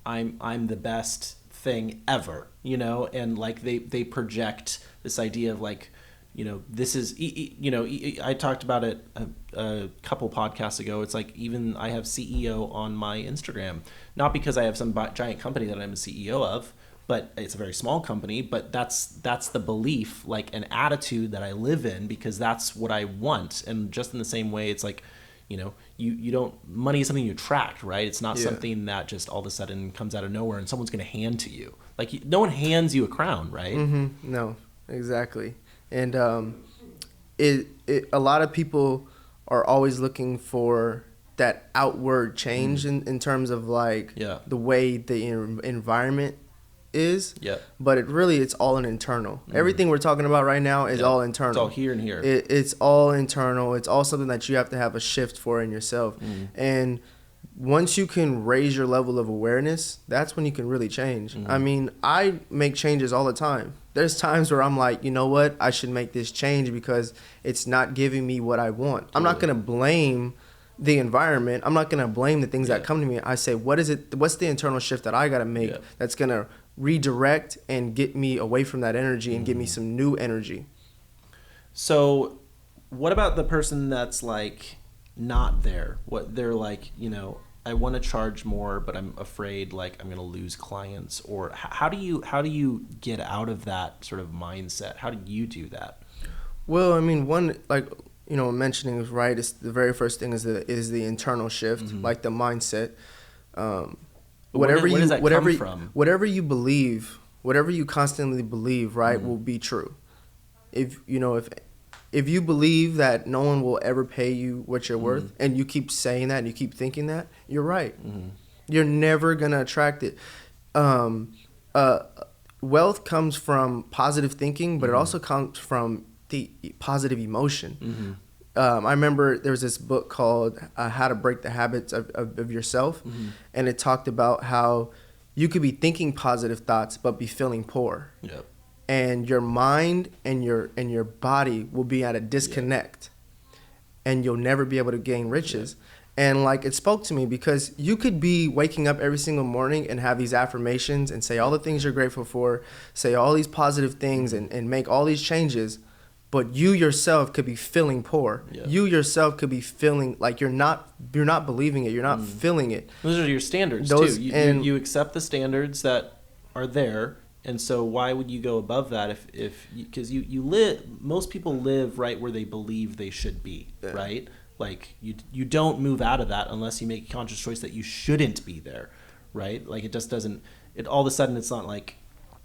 I'm the best thing ever, you know, and like they project this idea of like, you know, this is, you know, I talked about it a couple podcasts ago. It's like, even I have CEO on my Instagram, not because I have some giant company that I'm a CEO of, but it's a very small company, but that's the belief, like an attitude that I live in, because that's what I want. And just in the same way, it's like, you know, you don't, money is something you attract, right? It's not something that just all of a sudden comes out of nowhere and someone's going to hand to you. Like, no one hands you a crown, right? Mm-hmm. No, exactly. And a lot of people are always looking for that outward change in terms of like the way the environment is. Yeah. But it's all an internal. Everything we're talking about right now is all internal. It's all here and here. It's all internal. It's all something that you have to have a shift for in yourself. And once you can raise your level of awareness, that's when you can really change. I mean, I make changes all the time. There's times where I'm like, you know what? I should make this change because it's not giving me what I want. I'm not going to blame the environment. I'm not going to blame the things that come to me. I say, what's the internal shift that I got to make that's going to redirect and get me away from that energy and give me some new energy? So what about the person that's like not there? What they're like, you know, I want to charge more, but I'm afraid like I'm going to lose clients. Or how do you get out of that sort of mindset? How do you do that? Well, I mean, one, like, you know, mentioning is right. It's the very first thing is the internal shift, like the mindset. Where does that come from? Whatever you believe, whatever you constantly believe, right, will be true. If you believe that no one will ever pay you what you're worth, and you keep saying that and you keep thinking that, you're right. You're never gonna attract it. Wealth comes from positive thinking, but it also comes from the positive emotion. I remember there was this book called How to Break the Habits of Yourself, and it talked about how you could be thinking positive thoughts but be feeling poor. Yep. And your mind and your body will be at a disconnect, and you'll never be able to gain riches. And like, it spoke to me because you could be waking up every single morning and have these affirmations and say all the things you're grateful for, say all these positive things and make all these changes, but you yourself could be feeling poor. You yourself could be feeling like you're not believing it, you're not feeling it. Those are your standards too. You accept the standards that are there. And so why would you go above that because you live, most people live right where they believe they should be, right? Like you don't move out of that unless you make a conscious choice that you shouldn't be there, right? Like it just doesn't, all of a sudden it's not like,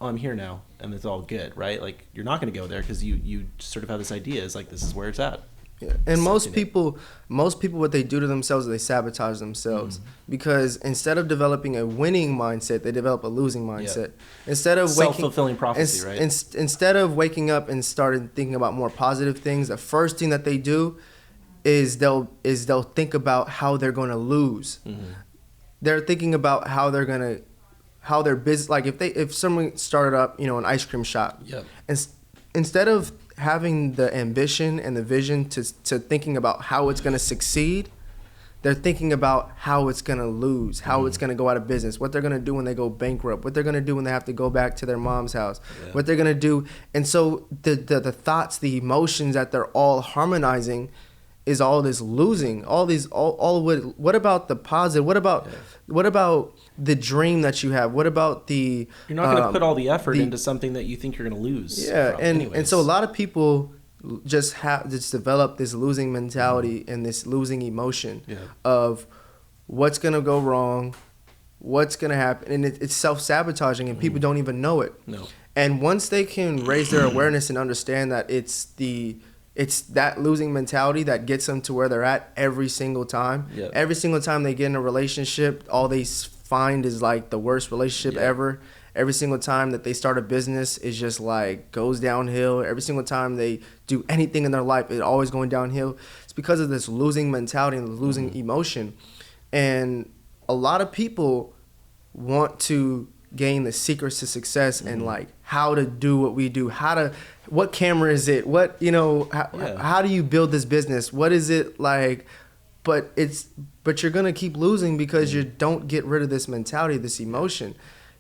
oh, I'm here now and it's all good, right? Like you're not going to go there because you sort of have this idea is like, this is where it's at. Yeah. And most people, what they do to themselves is they sabotage themselves because instead of developing a winning mindset, they develop a losing mindset. Instead of self-fulfilling prophecy, right? Instead of waking up and starting thinking about more positive things, the first thing that they do is they'll think about how they're going to lose. They're thinking about how their business, like if someone started up, you know, an ice cream shop, and instead of having the ambition and the vision to thinking about how it's going to succeed, they're thinking about how it's going to lose, how it's going to go out of business, what they're going to do when they go bankrupt, what they're going to do when they have to go back to their mom's house, what they're going to do. And so the thoughts, the emotions that they're all harmonizing is all this losing, what about the positive? What about the dream that you have? What about you're not going to put all the effort into something that you think you're going to lose. Yeah. And so a lot of people just develop this losing mentality and this losing emotion of what's going to go wrong, what's going to happen. And it's self-sabotaging and people don't even know it. No. And once they can raise their awareness and understand that it's that losing mentality that gets them to where they're at every single time. Yep. Every single time they get in a relationship, all they find is like the worst relationship ever. Every single time that they start a business, is just like goes downhill. Every single time they do anything in their life, it's always going downhill. It's because of this losing mentality and losing emotion. And a lot of people want to gain the secrets to success and like how to do what we do, what camera is it, how do you build this business, what is it like, but you're gonna keep losing because you don't get rid of this mentality, this emotion.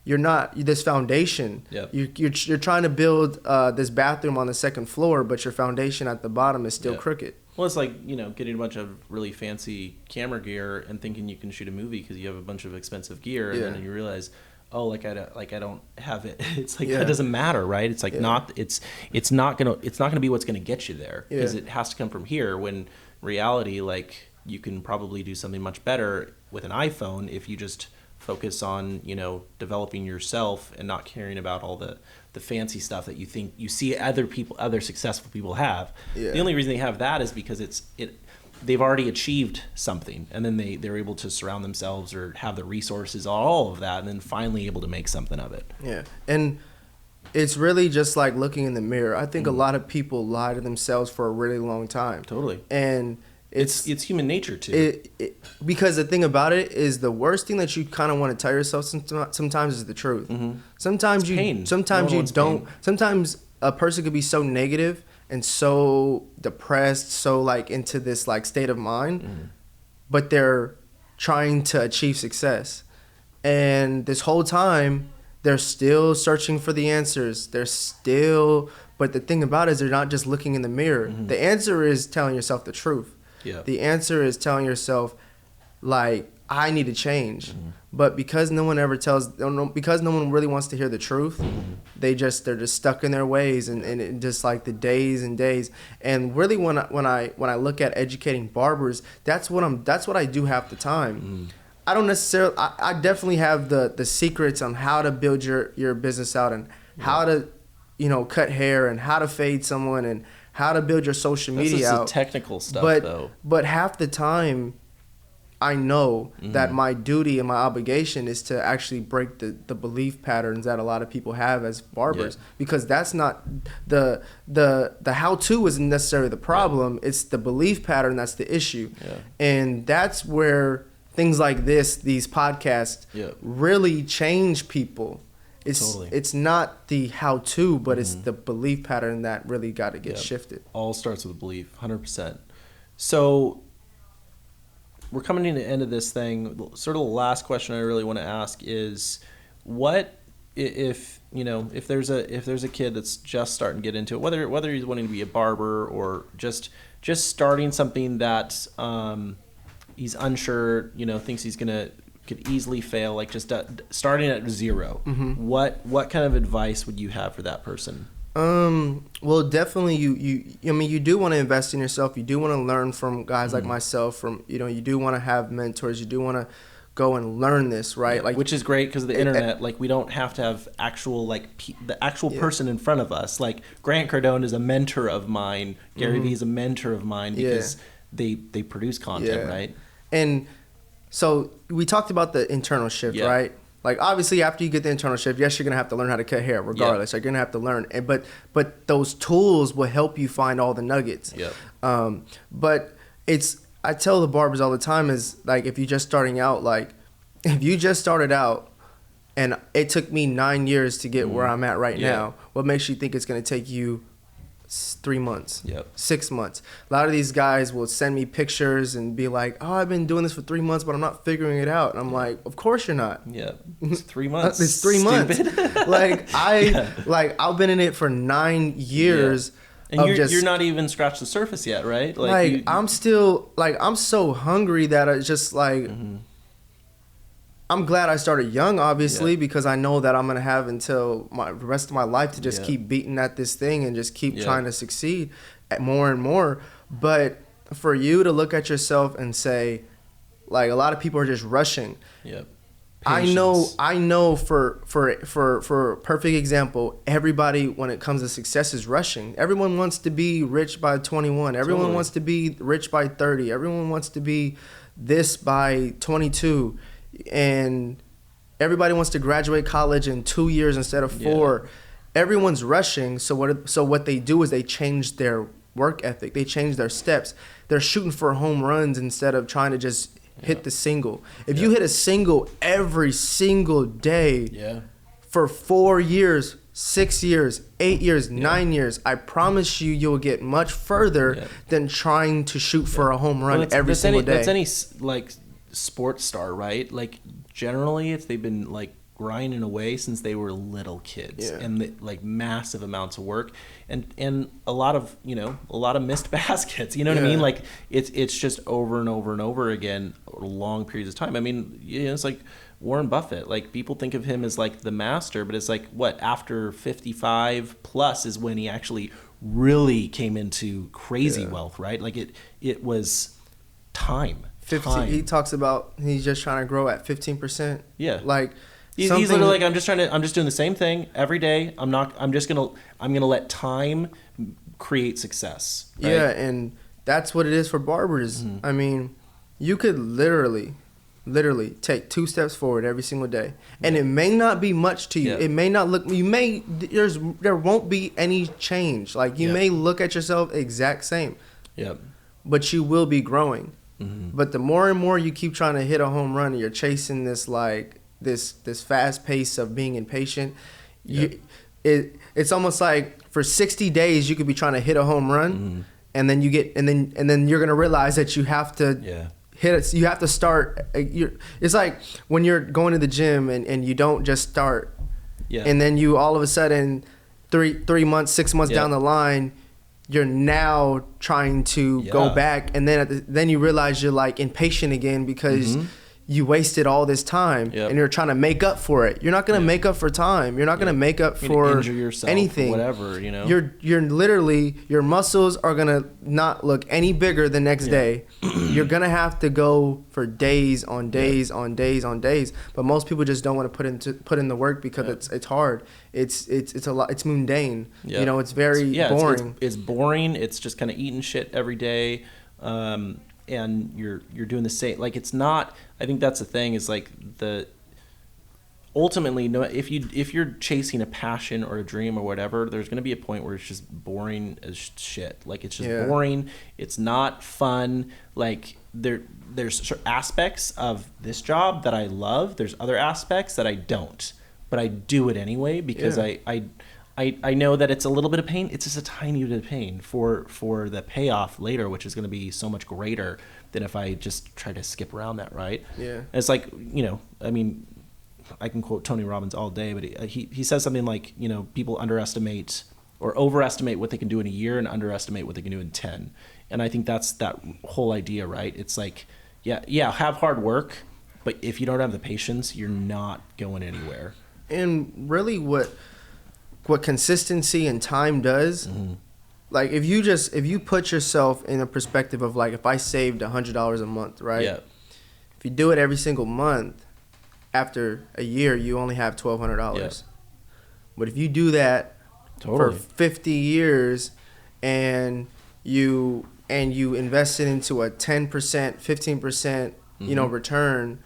you're not this foundation. Yep. You're trying to build this bathroom on the second floor, but your foundation at the bottom is still crooked. Well, it's like, you know, getting a bunch of really fancy camera gear and thinking you can shoot a movie because you have a bunch of expensive gear, and then you realize, oh, I don't have it. It's like that doesn't matter, right? It's like it's not gonna be what's gonna get you there, because it has to come from here. When reality, like, you can probably do something much better with an iPhone if you just focus on, you know, developing yourself and not caring about all the fancy stuff that you think you see other successful people have. The only reason they have that is because they've already achieved something, and then they're able to surround themselves or have the resources, all of that, and then finally able to make something of it. Yeah. And it's really just like looking in the mirror. I think a lot of people lie to themselves for a really long time. Totally. And it's human nature too. Because the thing about it is, the worst thing that you kind of want to tell yourself sometimes is the truth. Sometimes Sometimes a person could be so negative and so depressed, so like into this like state of mind, but they're trying to achieve success, and this whole time they're still searching for the answers. But the thing about it is, they're not just looking in the mirror. The answer is telling yourself the truth. The answer is telling yourself, like, I need to change. But because no one really wants to hear the truth, they're just stuck in their ways, and it just like the days and days. And really, when I look at educating barbers, that's what I do half the time. I don't necessarily. I definitely have the secrets on how to build your business out, and how to, you know, cut hair, and how to fade someone, and how to build your social media out. That's technical stuff, though. But half the time, I know that my duty and my obligation is to actually break the belief patterns that a lot of people have as barbers, because that's not the how-to isn't necessarily the problem. It's the belief pattern that's the issue. And that's where things like these podcasts really change people. It's not the how-to, but it's the belief pattern that really got to get shifted. All starts with belief, 100%. So we're coming to the end of this thing. Sort of the last question I really want to ask is, what if there's a kid that's just starting to get into it, whether he's wanting to be a barber or just starting something that he's unsure, thinks could easily fail, like just starting at zero. What kind of advice would you have for that person? Well, definitely you do want to invest in yourself. You do want to learn from guys like myself, you do want to have mentors. You do want to go and learn this, right? Like, which is great because of the internet. Like, we don't have to have actual, the actual person in front of us. Like, Grant Cardone is a mentor of mine. Gary Vee is a mentor of mine because they produce content, right? And so we talked about the internal shift, right? Like, obviously, after you get the internal shift, yes, you're going to have to learn how to cut hair regardless. Like, you're going to have to learn. But those tools will help you find all the nuggets. But I tell the barbers all the time is, like, if you're just starting out, like, if you just started out and it took me 9 years to get where I'm at right now, what makes you think it's going to take you 3 months, 6 months? A lot of these guys will send me pictures and be like, oh, I've been doing this for 3 months, but I'm not figuring it out. And I'm like, of course you're not. It's 3 months. It's 3 months. I've been in it for 9 years. And you're not even scratched the surface yet, right? I'm still, I'm so hungry that it's just like, I'm glad I started young, obviously, because I know that I'm going to have until the rest of my life to just keep beating at this thing and just keep trying to succeed at more and more. But for you to look at yourself and say, like, a lot of people are just rushing. I know for a perfect example, everybody, when it comes to success, is rushing. Everyone wants to be rich by 21. Everyone wants to be rich by 30. Everyone wants to be this by 22. And everybody wants to graduate college in 2 years instead of 4. Everyone's rushing. So what they do is they change their work ethic. They change their steps. They're shooting for home runs instead of trying to just hit the single. If you hit a single every single day for 4 years, 6 years, 8 years, 9 years, I promise you'll get much further than trying to shoot for a home run every single day. That's any sports star, right? Like, generally, if they've been grinding away since they were little kids, and like massive amounts of work, and a lot of missed baskets. You know what I mean? Like it's just over and over and over again, long periods of time. I mean, it's like Warren Buffett. Like people think of him as like the master, but it's like what, after 55 plus is when he actually really came into crazy wealth, right? Like it was time. 15, he talks about he's just trying to grow at 15%. Yeah. Like he's literally like, I'm just doing the same thing every day. I'm gonna let time create success. Right? Yeah, and that's what it is for barbers. Mm-hmm. I mean, you could literally take 2 steps forward every single day, and it may not be much to you. It may not look. There won't be any change. Like you may look at yourself exact same. Yep. But you will be growing. Mm-hmm. But the more and more you keep trying to hit a home run, and you're chasing this this fast pace of being impatient. It's almost like for 60 days you could be trying to hit a home run, and then you're gonna realize that you have to hit it. You have to start. It's like when you're going to the gym and you don't just start, and then you all of a sudden 3 months, 6 months down the line, you're now trying to go back, and then you realize you're like impatient again because you wasted all this time, and you're trying to make up for it. You're not going to make up for time. You're not going to make up for injure yourself, anything. Whatever, you know. You're literally, your muscles are going to not look any bigger the next day. You're going to have to go for days on days on days on days. But most people just don't want to put in the work because it's hard. It's a lot. It's mundane. You know, it's very boring. It's boring. It's just kind of eating shit every day. And you're doing the same. Like it's not. I think that's the thing. Is like ultimately, no. If you're chasing a passion or a dream or whatever, there's gonna be a point where it's just boring as shit. Like it's just boring. It's not fun. Like there's aspects of this job that I love. There's other aspects that I don't, but I do it anyway because I know that it's a little bit of pain. It's just a tiny bit of pain for the payoff later, which is going to be so much greater than if I just try to skip around that, right? Yeah. And it's like, I mean, I can quote Tony Robbins all day, but he says something like, people underestimate or overestimate what they can do in a year and underestimate what they can do in 10. And I think that's that whole idea, right? It's like, have hard work, but if you don't have the patience, you're not going anywhere. And really what consistency and time does, like if you put yourself in a perspective of like, if I saved $100 a month, right? Yeah. If you do it every single month, after a year, you only have $1,200. Yeah. But if you do that for 50 years and you invest it into a 10%, 15%, return,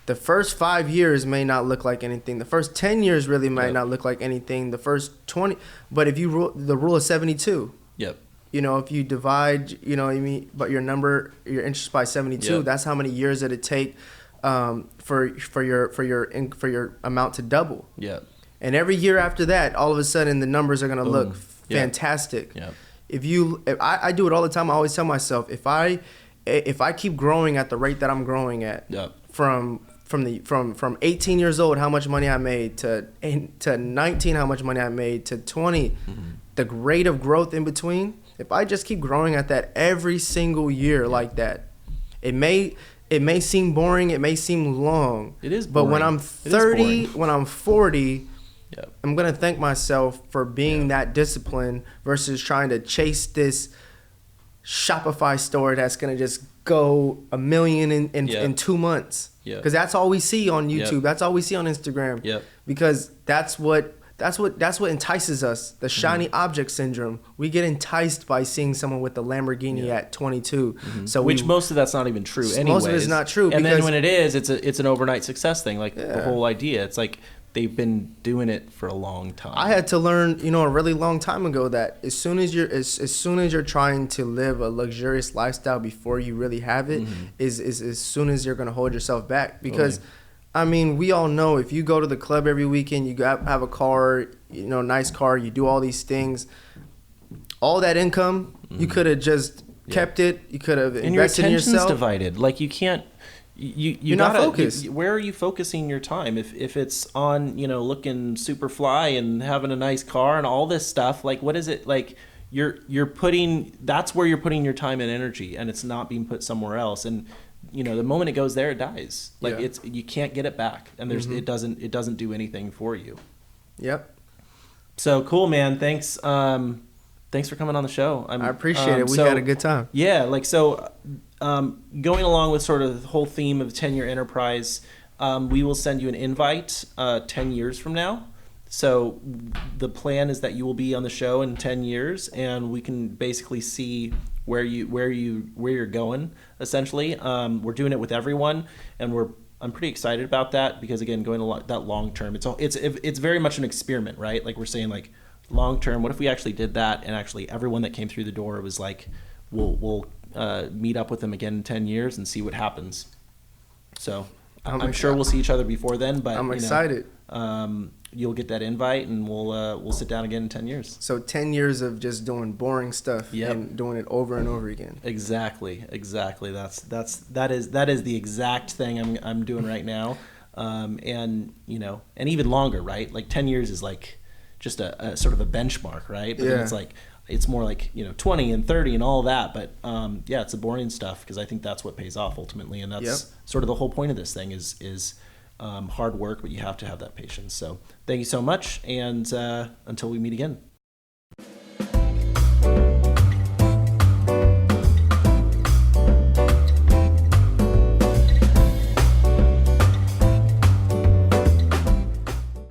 the first 5 years may not look like anything. The first 10 years really might not look like anything. The first 20, but if you the rule of 72. Yep. If you divide, but your interest by 72, that's how many years did it take for your amount to double. Yeah. And every year after that, all of a sudden the numbers are going to look fantastic. Yeah. If I do it all the time, I always tell myself, if I keep growing at the rate that I'm growing at, from 18 years old, how much money I made, to 19, how much money I made, to 20, the rate of growth in between, if I just keep growing at that every single year like that, it may seem boring, it may seem long. It is boring. But when I'm 30, when I'm 40, I'm going to thank myself for being that disciplined versus trying to chase this Shopify store that's going to just go $1 million in 2 months. Because that's all we see on YouTube. That's all we see on Instagram. Because that's what entices us. The shiny object syndrome. We get enticed by seeing someone with a Lamborghini at 22. So most of that's not even true. Anyways. Most of it's not true. And then when it is, it's an overnight success thing. Like the whole idea. It's like they've been doing it for a long time. I had to learn, a really long time ago that as soon as you're trying to live a luxurious lifestyle before you really have it, is as soon as you're going to hold yourself back. Because, I mean, we all know if you go to the club every weekend, you have a car, nice car, you do all these things, all that income, you could have just kept it. You could have invested in yourself. And your attention's divided. Like you can't you're not focused. Where are you focusing your time? If it's on, looking super fly and having a nice car and all this stuff, like, what is it like? That's where you're putting your time and energy, and it's not being put somewhere else. And the moment it goes there, it dies. Like, you can't get it back, and it doesn't do anything for you. Yep. So cool, man. Thanks for coming on the show. I appreciate it. We had a good time. Yeah, going along with sort of the whole theme of 10-year enterprise, we will send you an invite 10 years from now. So the plan is that you will be on the show in 10 years, and we can basically see where you're going. Essentially, we're doing it with everyone, and I'm pretty excited about that because, again, going that long term, it's very much an experiment, right? Like, we're saying, like, long term, what if we actually did that, and actually everyone that came through the door was like, we'll meet up with them again in 10 years and see what happens. So I'm sure we'll see each other before then, but I'm excited. You'll get that invite, and we'll sit down again in 10 years. So 10 years of just doing boring stuff and doing it over and over again. Exactly. That is the exact thing I'm doing right now. And even longer, right? Like 10 years is like just a sort of a benchmark, right? But then it's like, it's more like 20 and 30 and all that, but it's the boring stuff, because I think that's what pays off ultimately, and that's sort of the whole point of this thing is hard work, but you have to have that patience. So thank you so much, and until we meet again.